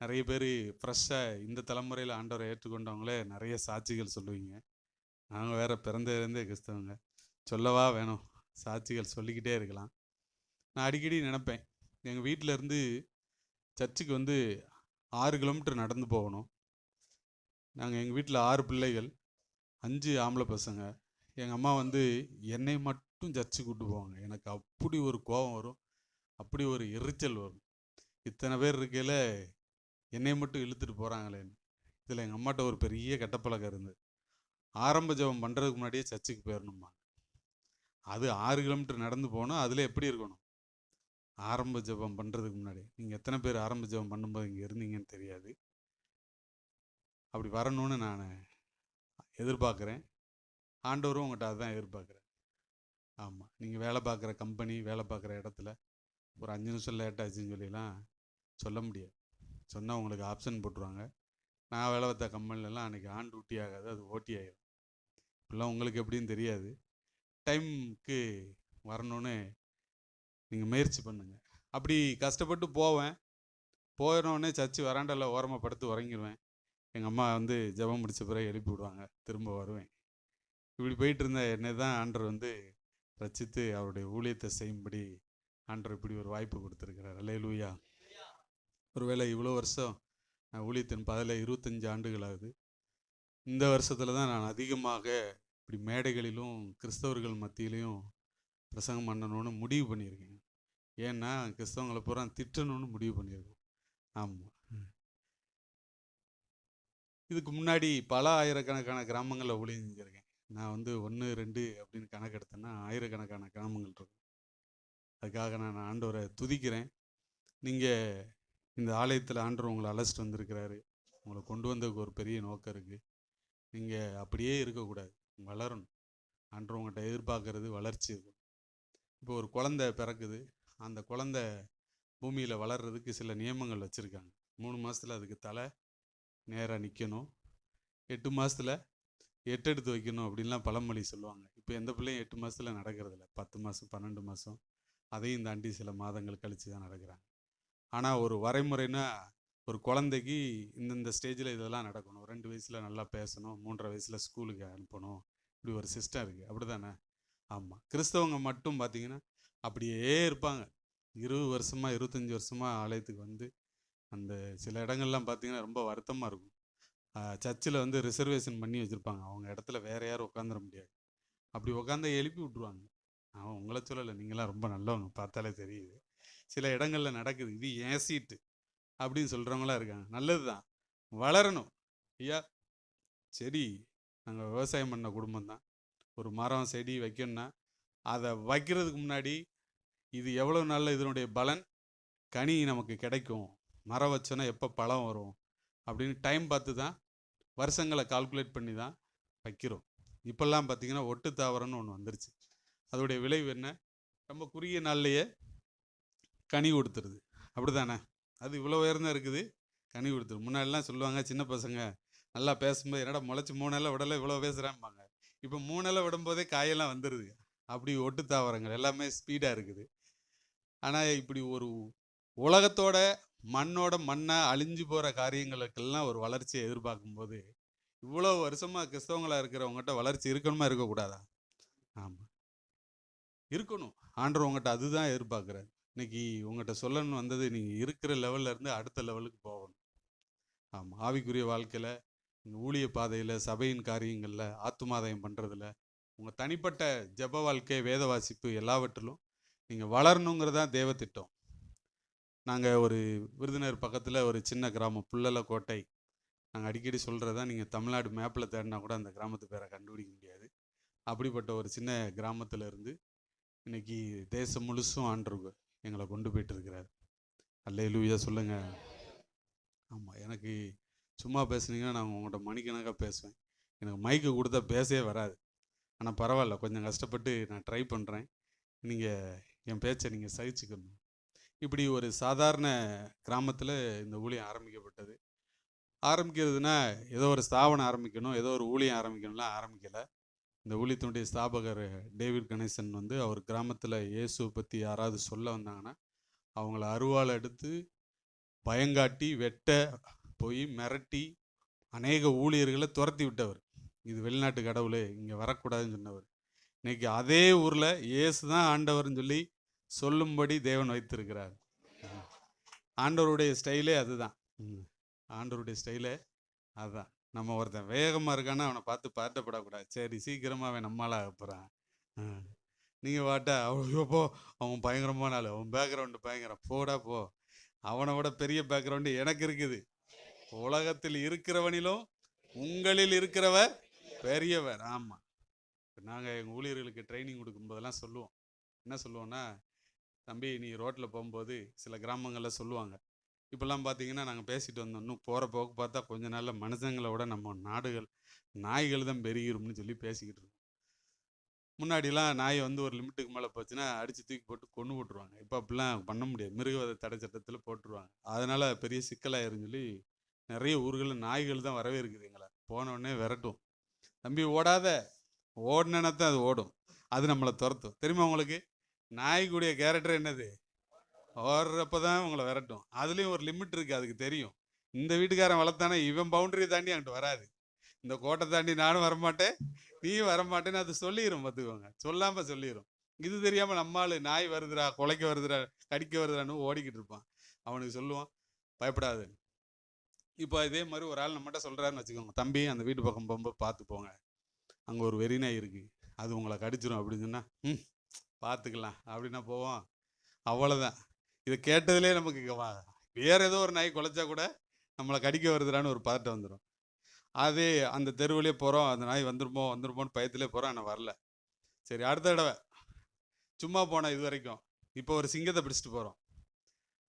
நிறைய பேர் ஃப்ரெஷ்ஷாக இந்த தலைமுறையில் ஆண்டவரை ஏற்றுக்கொண்டவங்களே நிறைய சாட்சிகள் சொல்லுவீங்க. நாங்கள் வேற பிறந்ததுலேருந்தே கிறிஸ்தவங்க, சொல்லவா வேணும்? சாட்சிகள் சொல்லிக்கிட்டே இருக்கலாம். நான் அடிக்கடி நினப்பேன், எங்கள் வீட்டிலேருந்து சர்ச்சுக்கு வந்து 6 கிலோமீட்டர் நடந்து போகணும். நாங்கள் எங்கள் வீட்டில் 6 பிள்ளைகள், 5 ஆம்பளை பசங்க. எங்கள் அம்மா வந்து என்னை மட்டும் சர்ச்சுக்கு கூப்பிட்டு போவாங்க. எனக்கு அப்படி ஒரு கோபம் வரும், அப்படி ஒரு எரிச்சல் வரும். இத்தனை பேர் இருக்கையில் என்னை மட்டும் இழுத்துட்டு போகிறாங்களேன்னு. இதில் எங்கள் அம்மாட்ட ஒரு பெரிய கெட்டப்பழக்கம் இருந்தது. ஆரம்ப ஜெபம் பண்ணுறதுக்கு முன்னாடியே சர்ச்சுக்கு போயிடணுமா. அது 6 கிலோமீட்டர் நடந்து போகணும். அதில் எப்படி இருக்கணும்? ஆரம்ப ஜெபம் பண்ணுறதுக்கு முன்னாடி. நீங்கள் எத்தனை பேர் ஆரம்ப ஜெபம் பண்ணும்போது இங்கே இருந்தீங்கன்னு தெரியாது. அப்படி வரணும்னு நான் எதிர்பார்க்குறேன். ஆண்டவரும் உங்கள்கிட்ட அதுதான் எதிர்பார்க்குறேன். ஆமாம், நீங்கள் வேலை பார்க்குற கம்பெனி, வேலை பார்க்குற இடத்துல ஒரு 5 நிமிஷம் லேட்டாச்சுன்னு சொல்லிலாம் சொல்ல முடியாது. சொன்னால் உங்களுக்கு ஆப்ஷன் போட்டுருவாங்க. நான் வேலை பார்த்த கம்பெனிலலாம் அன்றைக்கி ஆன் டியூட்டி ஆகாது, அது ஓட்டி ஆகிடும். இப்படிலாம் உங்களுக்கு எப்படின்னு தெரியாது. டைமுக்கு வரணும்னு நீங்கள் முயற்சி பண்ணுங்கள். அப்படி கஷ்டப்பட்டு போவேன். போயிடனோடனே சர்ச்சு வராண்டாவில் ஓரமாக படுத்து உறங்கிடுவேன். எங்கள் அம்மா வந்து ஜெபம் முடித்த பிறகு எழுப்பி விடுவாங்க. திரும்ப வருவேன். இப்படி போயிட்டு இருந்த என்னை தான் ஆண்டவர் வந்து ரட்சித்து அவருடைய ஊழியத்தை செய்யும்படி ஆண்டவர் இப்படி ஒரு வாய்ப்பு கொடுத்துருக்கிறார். அல்லேலூயா. ஒருவேளை இவ்வளோ வருஷம் நான் ஊழியத்தின் பாதையில் 25 ஆண்டுகள் ஆகுது. இந்த வருஷத்தில் தான் நான் அதிகமாக இப்படி மேடைகளிலும் கிறிஸ்தவர்கள் மத்தியிலையும் பிரசங்கம் பண்ணணும்னு முடிவு பண்ணியிருக்கேன். ஏன்னா கிறிஸ்தவங்களை பூரா திட்டணும்னு முடிவு பண்ணியிருக்கோம். ஆமாம், இதுக்கு முன்னாடி பல ஆயிரக்கணக்கான கிராமங்களில் ஊழியம் செஞ்சுருக்கேன். நான் வந்து 1, 2 அப்படின்னு கணக்கு எடுத்தேன்னா ஆயிரக்கணக்கான கிராமங்கள் இருக்கும். அதுக்காக நான் ஆண்டவரை துதிக்கிறேன். நீங்கள் இந்த ஆலயத்தில் ஆண்டவர் உங்களை அழைச்சிட்டு வந்திருக்கிறாரு. உங்களை கொண்டு வந்ததுக்கு ஒரு பெரிய நோக்கம் இருக்குது. நீங்கள் அப்படியே இருக்கக்கூடாது, வளரணும். ஆண்டவர் உங்கள்கிட்ட எதிர்பார்க்கறது வளர்ச்சி இருக்கும். இப்போ ஒரு குழந்தை பிறக்குது. அந்த குழந்தை பூமியில் வளர்கிறதுக்கு சில நியமங்கள் வச்சுருக்காங்க. 3 மாதத்தில் அதுக்கு தலை நேராக நிற்கணும். 8 மாதத்தில் 8 எடுத்து வைக்கணும் அப்படின்லாம் பழமொழி சொல்லுவாங்க. இப்போ எந்த பிள்ளையும் 8 மாதத்தில் நடக்கிறதில்ல. 10 மாதம் 12 மாதம் அதையும் தாண்டி சில மாதங்கள் கழித்து தான் நடக்கிறாங்க. ஆனால் ஒரு வரைமுறைனா ஒரு குழந்தைக்கு இந்தந்த ஸ்டேஜில் இதெல்லாம் நடக்கணும். 2 வயசில் நல்லா பேசணும், 3.5 வயசில் ஸ்கூலுக்கு அனுப்பணும். இப்படி ஒரு சிஸ்டம் இருக்குது. அப்படி தானே? ஆமாம். கிறிஸ்தவங்க மட்டும் பார்த்திங்கன்னா அப்படியே இருப்பாங்க. 20 வருஷமாக 25 வருஷமாக ஆலயத்துக்கு வந்து அந்த சில இடங்கள்லாம் பார்த்திங்கன்னா ரொம்ப வருத்தமாக இருக்கும். சர்ச்சில் வந்து ரிசர்வேஷன் பண்ணி வச்சுருப்பாங்க. அவங்க இடத்துல வேறு யாரும் உட்காந்துட முடியாது. அப்படி உட்காந்து எழுப்பி விட்ருவாங்க. அவன் உங்களை சொல்லலை, நீங்களாம் ரொம்ப நல்லவங்க, பார்த்தாலே தெரியுது. சில இடங்களில் நடக்குது. இது ஏன் சீட்டு அப்படின்னு சொல்கிறவங்களாம் இருக்காங்க. நல்லது தான், வளரணும். ஐயா, செடி நாங்கள் விவசாயம் பண்ண குடும்பம் தான். ஒரு மரம் செடி வைக்கணும்னா அதை வைக்கிறதுக்கு முன்னாடி இது எவ்வளோ நாளில் இதனுடைய பலன் கனி நமக்கு கிடைக்கும், மரம் வச்சோன்னா எப்போ பழம் வரும் அப்படின்னு டைம் பார்த்து தான், வருஷங்களை கால்குலேட் பண்ணி தான் வைக்கிறோம். இப்போல்லாம் பார்த்திங்கன்னா ஒட்டு தாவரம்னு ஒன்று வந்துருச்சு. அதோடைய விளைவு என்ன? ரொம்ப குறுகிய நாள்லையே கனி கொடுத்துருது. அப்படி தானே? அது இவ்வளோ உயர்ந்தா இருக்குது, கனி கொடுத்துரு. முன்னாடிலாம் சொல்லுவாங்க, சின்ன பசங்க நல்லா பேசும்போது என்னடா முளைச்சி 3 இலை விடலை இவ்வளோ பேசுகிறாம்பாங்க. இப்போ 3 இலை விடும்போதே காயெல்லாம் வந்துடுது. அப்படி ஒட்டு தாவரங்கள் எல்லாமே ஸ்பீடாக இருக்குது. ஆனால் இப்படி ஒரு உலகத்தோட மண்ணோட மண்ணாக அழிஞ்சு போகிற காரியங்களுக்கெல்லாம் ஒரு வளர்ச்சியை எதிர்பார்க்கும்போது, இவ்வளோ வருஷமாக கிறிஸ்தவங்களாக இருக்கிறவங்ககிட்ட வளர்ச்சி இருக்கணுமா இருக்கக்கூடாதா? ஆமாம், இருக்கணும். ஆண்டவர் உங்கள்கிட்ட அதுதான் எதிர்பார்க்குறாரு. இன்னைக்கு உங்கள்கிட்ட சொல்லணும்னு வந்தது, நீங்கள் இருக்கிற லெவலில் இருந்து அடுத்த லெவலுக்கு போகணும். ஆமாம், ஆவிக்குரிய வாழ்க்கையில், இந்த ஊழிய பாதையில், சபையின் காரியங்களில், ஆத்துமாதாயம் பண்ணுறதுல, உங்கள் தனிப்பட்ட ஜெப வாழ்க்கை, வேத வாசிப்பு எல்லாவற்றிலும் நீங்கள் வளரணுங்கிறதான் தேவ திட்டம். நாங்கள் ஒரு விருதுநகர் பக்கத்தில் ஒரு சின்ன கிராமம், புள்ளலக்கோட்டை. நாங்கள் அடிக்கடி சொல்கிறது தான், நீங்கள் தமிழ்நாடு மேப்பில் தேடினா கூட அந்த கிராமத்து பேரை கண்டுபிடிக்க முடியாது. அப்படிப்பட்ட ஒரு சின்ன கிராமத்தில் இருந்து இன்றைக்கி தேசம் முழுசும் ஆண்டவர் எங்களை கொண்டு போயிட்டு இருக்கிறார். அல்லேலூயா சொல்லுங்கள். ஆமாம், எனக்கு சும்மா பேசுனீங்கன்னா நான் உங்கள்கிட்ட மணிக்கணக்காக பேசுவேன். எனக்கு மைக்கு கொடுத்தா பேசவே வராது. ஆனால் பரவாயில்ல, கொஞ்சம் கஷ்டப்பட்டு நான் ட்ரை பண்ணுறேன். நீங்கள் என் பேச்சை நீங்கள் சகிச்சுக்கணும். இப்படி ஒரு சாதாரண கிராமத்தில் இந்த ஊழியம் ஆரம்பிக்கப்பட்டது. ஆரம்பிக்கிறதுனா ஏதோ ஒரு ஸ்தாபனம் ஆரம்பிக்கணும், ஏதோ ஒரு ஊழியம் ஆரம்பிக்கணும்லாம் ஆரம்பிக்கலை. இந்த ஊழியத்தினுடைய ஸ்தாபகர் டேவிட் கணேசன் வந்து அவர் கிராமத்தில் இயேசுவை பற்றி யாராவது சொல்ல வந்தாங்கன்னா அவங்கள அருவாள் எடுத்து பயங்காட்டி வெட்ட போய் மிரட்டி அநேக ஊழியர்களை துரத்தி விட்டவர். இது வெளிநாட்டு கடவுள், இங்கே வரக்கூடாதுன்னு சொன்னவர். இன்னைக்கு அதே ஊரில் இயேசு தான் ஆண்டவர்னு சொல்லி சொல்லும்படி தேவன் வைத்திருக்கிறார். ஆண்டவருடைய ஸ்டைலே அதுதான். ஆண்டவருடைய ஸ்டைலே அதுதான். நம்ம ஒருத்தன் வேகமாக இருக்கான்னா அவனை பார்த்து பாட்டப்படக்கூடாது. சரி, சீக்கிரமாக அவன் நம்மளாக ஆகப்போகிறான். நீங்கள் வாட்டா அவ்வளோ போ, அவன் பயங்கரமான ஆள், அவன் பேக்ரவுண்டு பயங்கரம், போடா போ. அவனை விட பெரிய பேக்ரவுண்டு எனக்கு இருக்குது. உலகத்தில் இருக்கிறவனிலும் உங்களில் இருக்கிறவர் பெரியவர். ஆமாம். நாங்கள் எங்கள் ஊழியர்களுக்கு ட்ரைனிங் கொடுக்கும்போதெல்லாம் சொல்லுவோம். என்ன சொல்லுவோன்னா, தம்பி நீ ரோட்டில் போகும்போது சில கிராமங்களில் சொல்லுவாங்க, இப்போல்லாம் பார்த்தீங்கன்னா நாங்கள் பேசிட்டு வந்தோம், இன்னும் போகிற போக்கு பார்த்தா கொஞ்ச நாளில் மனுஷங்களை விட நம்ம நாய்கள் தான் பெருகிரும்னு சொல்லி பேசிக்கிட்டு இருக்கோம். முன்னாடிலாம் நாய் வந்து ஒரு லிமிட்டுக்கு மேலே போச்சுன்னா அடித்து தூக்கி போட்டு கொண்டு போட்டுருவாங்க. இப்போ அப்படிலாம் பண்ண முடியாது, மிருகவதை தடை சட்டத்தில் போட்டுருவாங்க. அதனால் பெரிய சிக்கலாயிருன்னு சொல்லி நிறைய ஊர்களில் நாய்கள் தான் வரவே இருக்குது. எங்களை போனோடனே விரட்டும், தம்பி ஓடாத, ஓடினத்தான் அது ஓடும், அது நம்மளை துரத்தும். தெரியுமா உங்களுக்கு? நாய்க்குடைய கேரக்டர் என்னது? ஓடுறப்ப தான் உங்களை விரட்டும். அதுலேயும் ஒரு லிமிட் இருக்குது, அதுக்கு தெரியும். இந்த வீட்டுக்காரன் வளர்த்தானே இவன் பவுண்டரி தாண்டி அங்கிட்டு வராது, இந்த கோட்டை தாண்டி நானும் வரமாட்டேன் நீயும் வரமாட்டேன்னு அது சொல்லிடும். பார்த்துக்கோங்க, சொல்லாமல் சொல்லிடும். இது தெரியாமல் நம்மால் நாய் வருதுடா, குலைக்க வருதுடா, கடிக்க வருதுடான்னு ஓடிக்கிட்டு இருப்பான். அவனுக்கு சொல்லுவான் பயப்படாது. இப்போ இதே மாதிரி ஒரு ஆள் நம்மகிட்ட சொல்கிறாருன்னு வச்சுக்கோங்க, தம்பி அந்த வீட்டு பக்கம் போகும்போது பார்த்து போங்க, அங்கே ஒரு வெறி நாய் இருக்குது, அது உங்களை கடிச்சிடும் அப்படின்னு சொன்னால் பார்த்துக்கலாம் அப்படின்னா போவோம். அவ்வளோதான். இதை கேட்டதுலேயே நமக்கு வேறு ஏதோ ஒரு நாய் குலைச்சா கூட நம்மளை கடிக்க வருதுடான்னு ஒரு பதட்டம் வந்துடும். அதே அந்த தெருவிலே போகிறோம், அந்த நாய் வந்துருமோன்னு பயத்திலே போகிறோம், ஆனால் வரல. சரி, அடுத்த தடவை சும்மா போனேன் இது வரைக்கும், இப்போ ஒரு சிங்கத்தை பிடிச்சிட்டு போகிறோம்.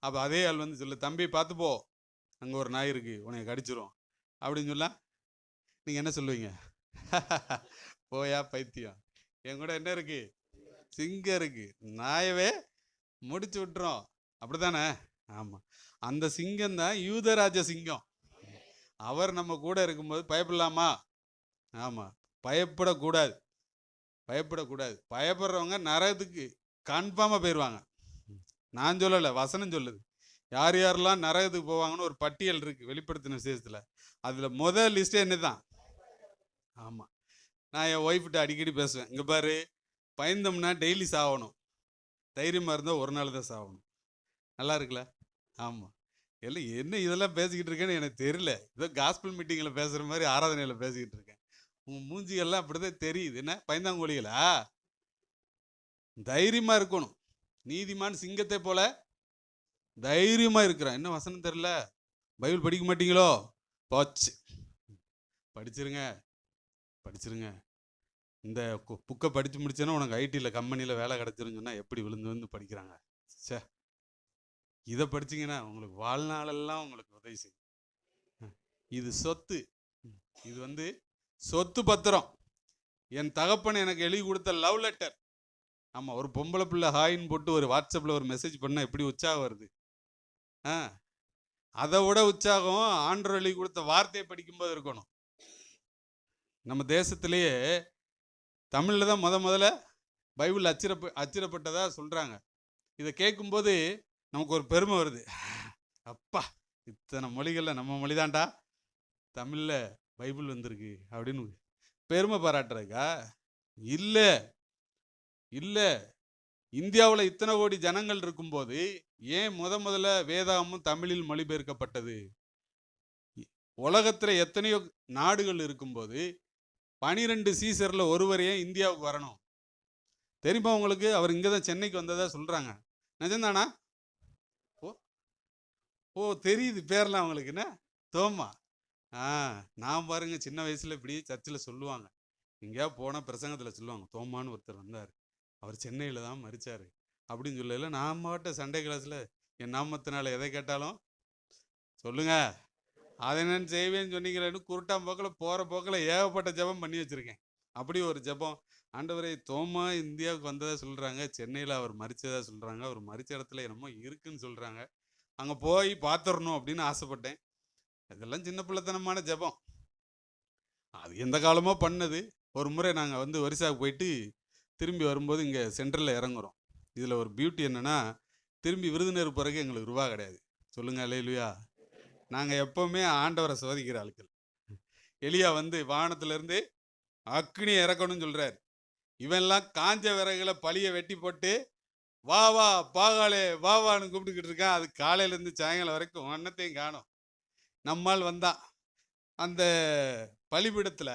அப்போ அதே ஆள் வந்து சொல்லு, தம்பி பார்த்து போ, அங்கே ஒரு நாய் இருக்குது உனக்கு கடிச்சிரும் அப்படின்னு சொல்ல நீங்கள் என்ன சொல்லுவீங்க? போயா பைத்தியம், என் கூட என்ன இருக்குது? சிங்கம் இருக்குது, நாயவே முடிச்சு விட்டுறோம், அப்படி தானே? ஆமாம். அந்த சிங்கம் தான் யூதராஜ சிங்கம். அவர் நம்ம கூட இருக்கும்போது பயப்படலாமா? ஆமாம், பயப்படக்கூடாது. பயப்படுறவங்க நரகத்துக்கு கன்ஃபார்மாக போயிடுவாங்க. நான் சொல்லலை, வசனம் சொல்லுது. யார் யாரெல்லாம் நரகத்துக்கு போவாங்கன்னு ஒரு பட்டியல் இருக்குது வெளிப்படுத்தின விசேஷத்தில். அதில் முதல் லிஸ்ட்டே என்ன தான்? ஆமாம். நான் என் ஒய்ஃப்கிட்ட அடிக்கடி பேசுவேன், இங்கே பாரு, பயந்தோம்னா டெய்லி சாகணும், தைரியமாக இருந்தால் ஒரு நாள் தான் சாகணும். நல்லா இருக்குல்ல? ஆமாம். எல்லாம் என்ன இதெல்லாம் பேசிக்கிட்டு இருக்கேன்னு எனக்கு தெரியல, ஏதோ காஸ்பிள் மீட்டிங்கில் பேசுகிற மாதிரி ஆராதனையில் பேசிக்கிட்டு இருக்கேன். உங்கள் மூஞ்சிகள்லாம் அப்படிதான் தெரியுது. என்ன பயந்தாங்கோழிகளா? தைரியமாக இருக்கணும். நீதிமான் சிங்கத்தை போல தைரியமாக இருக்கிறான். என்ன வசனம் தெரியல? பைபிள் படிக்க மாட்டீங்களோ? போச்சு, படிச்சிருங்க. இந்த புக்கை படித்து முடிச்சேன்னா உனக்கு ஐடியில் கம்பெனியில் வேலை கிடச்சிருன்னு சொன்னால் எப்படி விழுந்து படிக்கிறாங்க. சே, இதை படிச்சிங்கன்னா உங்களுக்கு வாழ்நாளெல்லாம் உங்களுக்கு உதவி செய்யும். இது சொத்து, இது வந்து சொத்து பத்திரம். என் தகப்பன் எனக்கு எழுதி கொடுத்த லவ் லெட்டர். ஆமாம், ஒரு பொம்பளை பிள்ளை ஹாயின்னு போட்டு ஒரு வாட்ஸ்அப்பில் ஒரு மெசேஜ் பண்ணால் எப்படி உற்சாகம் வருது? அதை விட உற்சாகம் ஆண்டவர் எழுதி கொடுத்த வார்த்தையை படிக்கும்போது இருக்கணும். நம்ம தேசத்திலேயே தமிழில் தான் முதல்ல பைபிள் அச்சிடப்பட்டதா சொல்கிறாங்க. இதை கேட்கும்போது நமக்கு ஒரு பெருமை வருது. அப்பா, இத்தனை மொழிகளில் நம்ம மொழி தான்டா தமிழில் பைபிள் வந்திருக்கு அப்படின்னு பெருமை பாராட்டுறதுக்கா? இல்லை. இந்தியாவில் இத்தனை கோடி ஜனங்கள் இருக்கும்போது ஏன் முதல்ல வேதாகமும் தமிழில் மொழிபெயர்க்கப்பட்டது? உலகத்தில் எத்தனையோ நாடுகள் இருக்கும்போது 12 சீசரில் ஒருவர் ஏன் இந்தியாவுக்கு வரணும்? தெரியுமா உங்களுக்கு? அவர் இங்கே தான் சென்னைக்கு வந்ததா சொல்கிறாங்க. நிஜம்தானா? ஓ தெரியுது பேர்லாம் அவங்களுக்கு. என்ன தோமா? நான் பாருங்க, சின்ன வயசில் இப்படி சர்ச்சில் சொல்லுவாங்க, எங்கேயா போனால் பிரசங்கத்தில் சொல்லுவாங்க, தோமான்னு ஒருத்தர் வந்தார், அவர் சென்னையில் தான் மரித்தார் அப்படின்னு சொல்லல. நான் மாட்ட சண்டே கிளாஸில் என் நாமத்தினால எதை கேட்டாலும் சொல்லுங்க, அதை நான் செய்வேன்னு சொன்னீங்களேன்னு குருட்டாம் போக்கில் போகிற போக்கில் ஏகப்பட்ட ஜெபம் பண்ணி வச்சுருக்கேன். அப்படி ஒரு ஜெபம், ஆண்டவரே தோமா இந்தியாவுக்கு வந்ததாக சொல்கிறாங்க, சென்னையில் அவர் மரித்ததாக சொல்கிறாங்க, அவர் மரித்த இடத்துல என்னமோ இருக்குன்னு சொல்கிறாங்க, அங்கே போய் பார்த்துடணும் அப்படின்னு ஆசைப்பட்டேன். இதெல்லாம் சின்ன பிள்ளைத்தனமான ஜெபம், அது எந்த காலமோ பண்ணது. ஒரு முறை நாங்கள் வந்து ஒரிசாவுக்கு போயிட்டு திரும்பி வரும்போது இங்கே சென்ட்ரலில் இறங்குறோம். இதில் ஒரு பியூட்டி என்னென்னா, திரும்பி விருதுநகர் பிறகு எங்களுக்கு ரூபா கிடையாது. சொல்லுங்க அல்லேலூயா. நாங்க எப்பவுமே ஆண்டவரை சோதிக்கிற ஆட்கள். எலியா வந்து வானத்துல இருந்து அக்கினி இறக்கணும்னு சொல்றாரு. இவன்லாம் காஞ்ச விறகுல பழிய வெட்டி போட்டு வா வா பாகாலே வா வான்னு கூப்பிட்டுக்கிட்டு இருக்கான். அது காலையில இருந்து சாயங்காலம் வரைக்கும் ஒன்னத்தையும் காணும். நம்மால் வந்தான் அந்த பலிபீடத்துல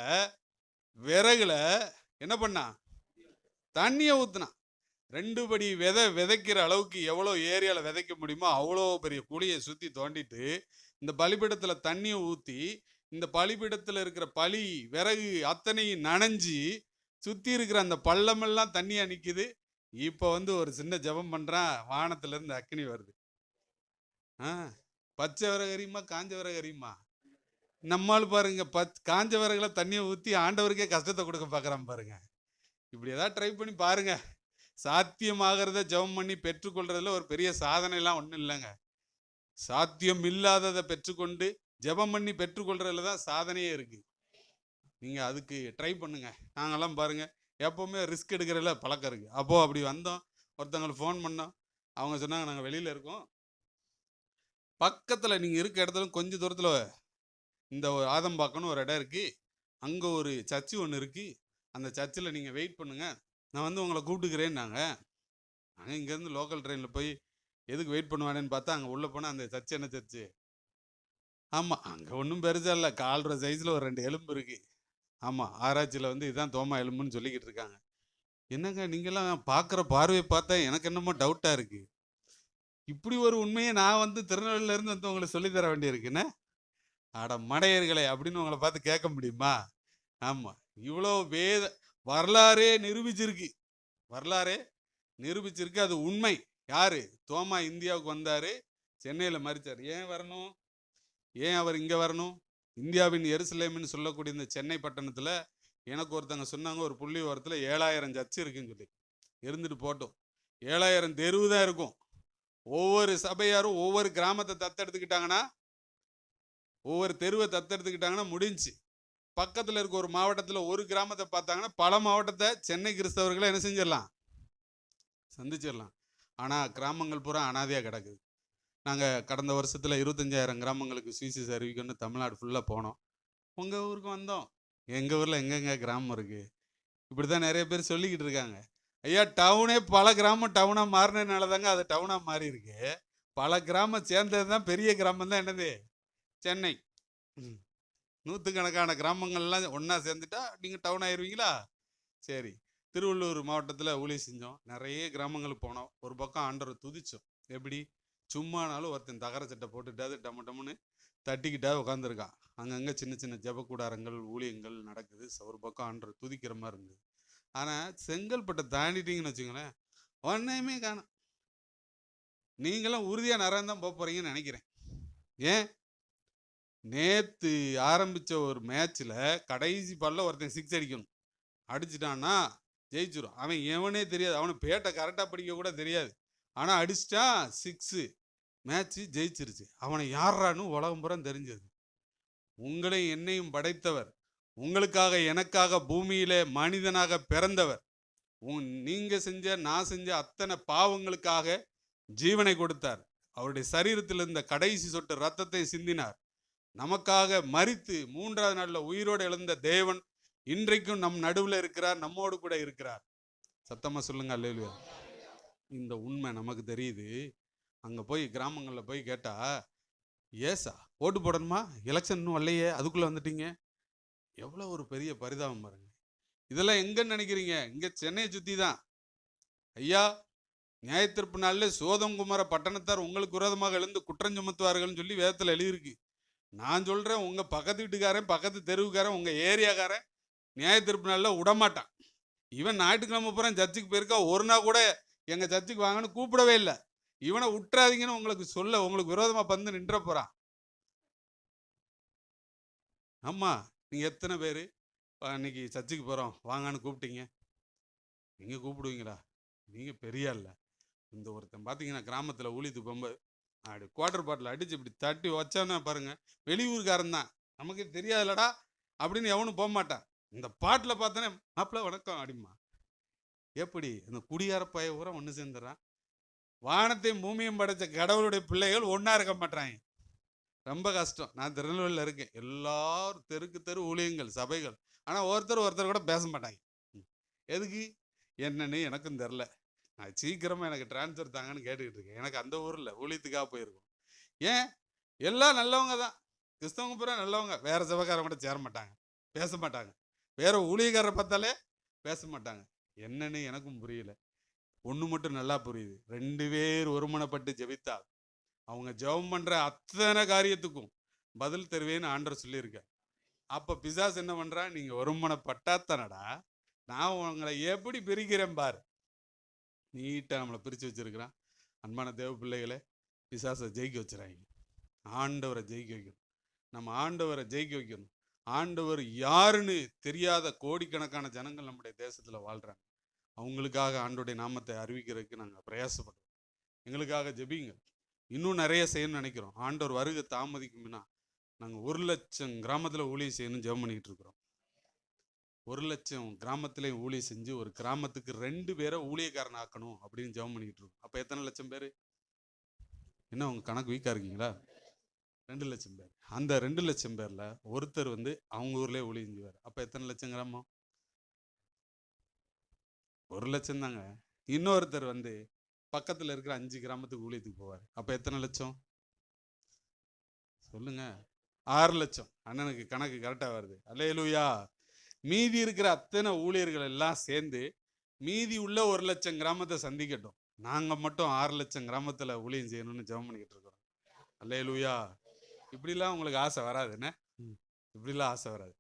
விறகுல என்ன பண்ணான், தண்ணியை ஊத்துனான். 2 படி விதை விதைக்கிற அளவுக்கு எவ்வளோ ஏரியால விதைக்க முடியுமோ அவ்வளோ பெரிய குழியை சுத்தி தோண்டிட்டு இந்த பலிபீடத்துல தண்ணியை ஊத்தி இந்த பலிபீடத்துல இருக்கிற பலி விறகு அத்தனையும் நனைஞ்சி சுத்தி இருக்கிற அந்த பள்ளமெல்லாம் தண்ணியா நிக்குது. இப்போ வந்து ஒரு சின்ன ஜெபம் பண்றான், வானத்துல இருந்து அக்கினி வருது. பச்சை விறகு அறியுமா காஞ்ச விறகு அறியுமா? நம்மால் பாருங்க காஞ்ச விறகுல தண்ணியை ஊத்தி ஆண்டவருக்கே கஷ்டத்தை கொடுக்க பார்க்குறான் பாருங்க. இப்படி ஏதாவது ட்ரை பண்ணி பாருங்க. சாத்தியமாகிறத ஜெபம் பண்ணி பெற்றுக்கொள்றதுல ஒரு பெரிய சாதனைலாம் ஒன்றும் இல்லைங்க. சாத்தியம் இல்லாததை பெற்றுக்கொண்டு ஜெபம் பண்ணி பெற்றுக்கொள்றதுல தான் சாதனையே இருக்கு. நீங்க அதுக்கு ட்ரை பண்ணுங்க. நாங்கெல்லாம் பாருங்க எப்பவுமே ரிஸ்க் எடுக்கிறதுல பழக்கம் இருக்கு. அப்போ அப்படி வந்தோம், ஒருத்தவங்களுக்கு ஃபோன் பண்ணோம். அவங்க சொன்னாங்க நாங்கள் வெளியில இருக்கோம், பக்கத்தில் நீங்கள் இருக்க இடத்துல கொஞ்சம் தூரத்தில் இந்த ஆதம்பாக்கன்னு ஒரு இடம் இருக்கு, அங்கே ஒரு சர்ச்சு ஒன்று இருக்கு, அந்த சர்ச்சில் நீங்கள் வெயிட் பண்ணுங்க, நான் வந்து உங்களை கூப்பிட்டுக்கிறேன்னாங்க. நாங்கள் இங்கேருந்து லோக்கல் ட்ரெயினில் போய் எதுக்கு வெயிட் பண்ணுவானேன்னு பார்த்தா அங்கே உள்ளே போனால் அந்த சர்ச்சு என்ன சர்ச்சு? ஆமாம், அங்கே ஒன்றும் பெருசாக இல்லை, 1/4 சைஸில் ஒரு 2 எலும்பு இருக்குது. ஆமாம், ஆராய்ச்சியில் வந்து இதுதான் தோமா எலும்புன்னு சொல்லிக்கிட்டு இருக்காங்க. என்னங்க நீங்களாம் பார்க்குற பார்வையை பார்த்தா எனக்கு என்னமோ டவுட்டாக இருக்குது. இப்படி ஒரு உண்மையை நான் வந்து திருநெல்வேலியிலேருந்து வந்து உங்களுக்கு சொல்லித்தர வேண்டியிருக்குன்னு அட மடையர்களே அப்படின்னு உங்களை பார்த்து கேட்க முடியுமா? ஆமாம், இவ்வளோ வரலாறே நிரூபிச்சிருக்கு, வரலாறே நிரூபிச்சிருக்கு, அது உண்மை. யாரு? தோமா இந்தியாவுக்கு வந்தார், சென்னையில் மறிச்சார். ஏன் வரணும்? ஏன் அவர் இங்கே வரணும்? இந்தியாவின் எருசலேம்னு சொல்லக்கூடிய இந்த சென்னை பட்டணத்தில் எனக்கு ஒருத்தங்க சொன்னாங்க, ஒரு புள்ளி ஓரத்தில் 7000 சர்ச்சு இருக்குன்னு சொல்லி. இருந்துட்டு போட்டோம், 7000 தெருவு தான் இருக்கும். ஒவ்வொரு சபையாரும் ஒவ்வொரு கிராமத்தை தத்தெடுத்துக்கிட்டாங்கன்னா, ஒவ்வொரு தெருவை தத்தெடுத்துக்கிட்டாங்கன்னா முடிஞ்சு. பக்கத்தில் இருக்க ஒரு மாவட்டத்தில் ஒரு கிராமத்தை பார்த்தாங்கன்னா பல மாவட்டத்தை சென்னை கிறிஸ்தவர்களை என்ன செஞ்சிடலாம், சந்திச்சிடலாம். ஆனால் கிராமங்கள் பூரா அனாதையாக கிடக்குது. நாங்கள் கடந்த வருஷத்தில் 25,000 கிராமங்களுக்கு சுவிசேஷ அறிவிக்கணும்னு தமிழ்நாடு ஃபுல்லாக போனோம். உங்கள் ஊருக்கு வந்தோம். எங்கள் ஊரில் எங்கெங்க கிராமம் இருக்குது? இப்படி தான் நிறைய பேர் சொல்லிக்கிட்டு இருக்காங்க. ஐயா, டவுனே பல கிராமம் டவுனாக மாறினதுனால தாங்க அது டவுனாக மாறி இருக்கு. பல கிராமம் சேர்ந்தது தான் பெரிய கிராமம் தான் என்னது, சென்னை. 100கணக்கான கிராமங்கள்லாம் ஒன்றா சேர்ந்துட்டா நீங்கள் டவுன் ஆயிடுவீங்களா? சரி, திருவள்ளூர் மாவட்டத்தில் ஊழியம் செஞ்சோம், நிறைய கிராமங்களுக்கு போனோம். ஒரு பக்கம் ஆண்டவரை துதிச்சோம். எப்படி? சும்மானாலும் ஒருத்தன் தகர சட்டை போட்டுட்டாது டம்மு டம்முன்னு தட்டிக்கிட்டா உட்காந்துருக்கான். அங்கங்கே சின்ன சின்ன ஜபக்கூடாரங்கள் ஊழியங்கள் நடக்குது. ஒரு பக்கம் ஆண்டவரை துதிக்கிற மாதிரி இருந்தது. ஆனால் செங்கல்பட்டை தாண்டிட்டீங்கன்னு வச்சுங்களேன், ஒன்றையுமே காணும். நீங்களும் உறுதியாக நிறைய தான் போக போகிறீங்கன்னு நினைக்கிறேன். ஏன்? நேற்று ஆரம்பித்த ஒரு மேட்ச்சில் கடைசி பாலில் ஒருத்தன் 6 அடிக்கணும், அடிச்சிட்டான்னா ஜெயிச்சிடும். அவன் எவனே தெரியாது, அவனுக்கு பேட்டை கரெக்டாக படிக்க கூட தெரியாது, ஆனால் அடிச்சிட்டான் 6, மேட்ச்சு ஜெயிச்சிருச்சு. அவனை யாரான்னு உலகம் பூரா தெரிஞ்சது. உங்களையும் என்னையும் படைத்தவர், உங்களுக்காக எனக்காக பூமியிலே மனிதனாக பிறந்தவர், நீங்க செஞ்ச நான் செஞ்ச அத்தனை பாவங்களுக்காக ஜீவனை கொடுத்தார். அவருடைய சரீரத்தில் இருந்த கடைசி சொட்டு ரத்தத்தை சிந்தினார். நமக்காக மரித்து 3ஆவது நாளில் உயிரோடு எழுந்த தேவன் இன்றைக்கும் நம் நடுவில் இருக்கிறார், நம்மோடு கூட இருக்கிறார். சத்தமா சொல்லுங்க அல்லேலூயா. இந்த உண்மை நமக்கு தெரியுது. அங்கே போய் கிராமங்களில் போய் கேட்டா, ஏசா ஓட்டு போடணுமா, எலெக்ஷன் இன்னும் வரலையே அதுக்குள்ளே வந்துட்டீங்க. எவ்வளோ ஒரு பெரிய பரிதாபம் பாருங்க. இதெல்லாம் எங்கன்னு நினைக்கிறீங்க? இங்கே சென்னையை சுற்றி தான். ஐயா, நியாயத்தீர்ப்பு நாளில் சோதங்குமார பட்டணத்தார் உங்களுக்கு விரோதமாக எழுந்து குற்றம் சுமத்துவார்கள்னு சொல்லி வேதத்தில் எழுதியிருக்கு. நான் சொல்கிறேன், உங்கள் பக்கத்து வீட்டுக்காரன், பக்கத்து தெருவுக்காரன், உங்கள் ஏரியாக்காரன் நியாயத்தீர்ப்பு நாளில் விடமாட்டான். இவன் ஞாயிற்றுக்கிழமை பூரா சர்ச்சுக்கு போயிருக்கா, ஒரு நாள் கூட எங்கள் சர்ச்சுக்கு வாங்கன்னு கூப்பிடவே இல்லை. இவனை விட்டுறாதீங்கன்னு உங்களுக்கு சொல்ல, உங்களுக்கு விரோதமாக வந்து நின்ற போகிறான். ஆமாம், நீங்கள் எத்தனை பேர் இன்னைக்கு சர்ச்சுக்கு போகிறோம் வாங்கன்னு கூப்பிட்டீங்க? நீங்கள் கூப்பிடுவீங்களா? நீங்கள் பெரிய இல்லை. இந்த ஒருத்தன் பார்த்தீங்கன்னா கிராமத்தில் ஊழியத்துக்கு போகும்போது அப்படி குவார்டர் பாட்டில் அடித்து இப்படி தட்டி வச்சானே பாருங்கள், வெளியூருக்காரன் தான், நமக்கு தெரியாதுலடா அப்படின்னு எவனும் போக மாட்டான். இந்த பாட்டில் பார்த்தோன்னே மாப்பிள்ள வணக்கம் அப்படிமா. எப்படி இந்த குடியார பைய ஊரா ஒன்று சேர்ந்துடுறான். வானத்தையும் பூமியும் படைச்ச கடவுளுடைய பிள்ளைகள் ஒன்றா இருக்க மாட்டாங்க. ரொம்ப கஷ்டம். நான் திருநெல்வேலியில் இருக்கேன். எல்லாரும் தெருக்கு தெரு ஊழியங்கள் சபைகள். ஆனால் ஒருத்தர் கூட பேச மாட்டாங்க. எதுக்கு என்னன்னு எனக்கும் தெரில. நான் சீக்கிரமாக எனக்கு டிரான்ஸ்ஃபர் தாங்கன்னு கேட்டுக்கிட்டு இருக்கேன். எனக்கு அந்த ஊரில் ஊழியத்துக்காக போயிருக்கோம். ஏன் எல்லாம் நல்லவங்க தான், கிறிஸ்தவங்க பூரா நல்லவங்க. வேறு சபைக்காரங்க கூட சேர மாட்டாங்க, பேச மாட்டாங்க. வேறு ஊழியக்காரரை பார்த்தாலே பேச மாட்டாங்க. என்னன்னு எனக்கும் புரியல. ஒன்று மட்டும் நல்லா புரியுது. 2 பேர் ஒருமனப்பட்டு ஜெபித்தால் அவங்க ஜெபம் பண்ணுற அத்தனை காரியத்துக்கும் பதில் தருவேன்னு ஆண்டவர் சொல்லியிருக்கார். அப்போ பிசாசு என்ன பண்ணுறான்? நீங்கள் ஒருமனப்பட்டாத்தனடா நான் உங்களை எப்படி பிரிக்கிறேன் பாரு. நீட்டாக நம்மளை பிரித்து வச்சிருக்கிறான். அன்பான தேவ பிள்ளைகளை பிசாசை ஜெயிக்க வச்சுறாங்க. ஆண்டவரை ஜெயிக்க வைக்கணும். நம்ம ஆண்டவரை ஜெயிக்க வைக்கணும். ஆண்டவர் யாருன்னு தெரியாத கோடிக்கணக்கான ஜனங்கள் நம்முடைய தேசத்தில் வாழ்கிறாங்க. அவங்களுக்காக ஆண்டோடைய நாமத்தை அறிவிக்கிறதுக்கு நாங்கள் பிரயாசப்படுறோம். எங்களுக்காக ஜெபிங்க. இன்னும் நிறைய செய்யணும்னு நினைக்கிறோம். ஆண்டவர் வருகை தாமதிக்கும்னா நாங்கள் 1,00,000 கிராமத்தில் ஊழியம் செய்யணும்னு ஜெபம் பண்ணிக்கிட்டு இருக்கிறோம். 1,00,000 கிராமத்திலையும் ஊழியம் செஞ்சு ஒரு கிராமத்துக்கு 2 பேரை ஊழியக்காரன் ஆக்கணும் அப்படின்னு ஜெபம் பண்ணிக்கிட்டு இருக்கோம். அப்போ எத்தனை லட்சம் பேர்? என்ன உங்கள் கணக்கு வீக்காக இருக்கீங்களா? 2 லட்சம் பேர். அந்த 2 லட்சம் பேரில் ஒருத்தர் அவங்க ஊர்லேயே ஊழியம் செஞ்சுவார். அப்போ எத்தனை லட்சம் கிராமம்? 1 லட்சம் தாங்க. இன்னொருத்தர் பக்கத்தில் இருக்கிற 5 கிராமத்துக்கு ஊழியத்துக்கு போவார். அப்போ எத்தனை லட்சம் சொல்லுங்க? 6 லட்சம். அண்ணனுக்கு கணக்கு கரெக்டாக வருது. அல்லேலூயா. மீதி இருக்கிற அத்தனை ஊழியர்கள் எல்லாம் சேர்ந்து மீதி உள்ள 1 லட்சம் கிராமத்தை சந்திக்கட்டும். நாங்கள் மட்டும் 6 லட்சம் கிராமத்தில் ஊழியம் செய்யணும்னு ஜெபம் பண்ணிக்கிட்டு இருக்கிறோம். அல்லேலூயா. இப்படிலாம் உங்களுக்கு ஆசை வராது என்ன? இப்படிலாம் ஆசை வராது.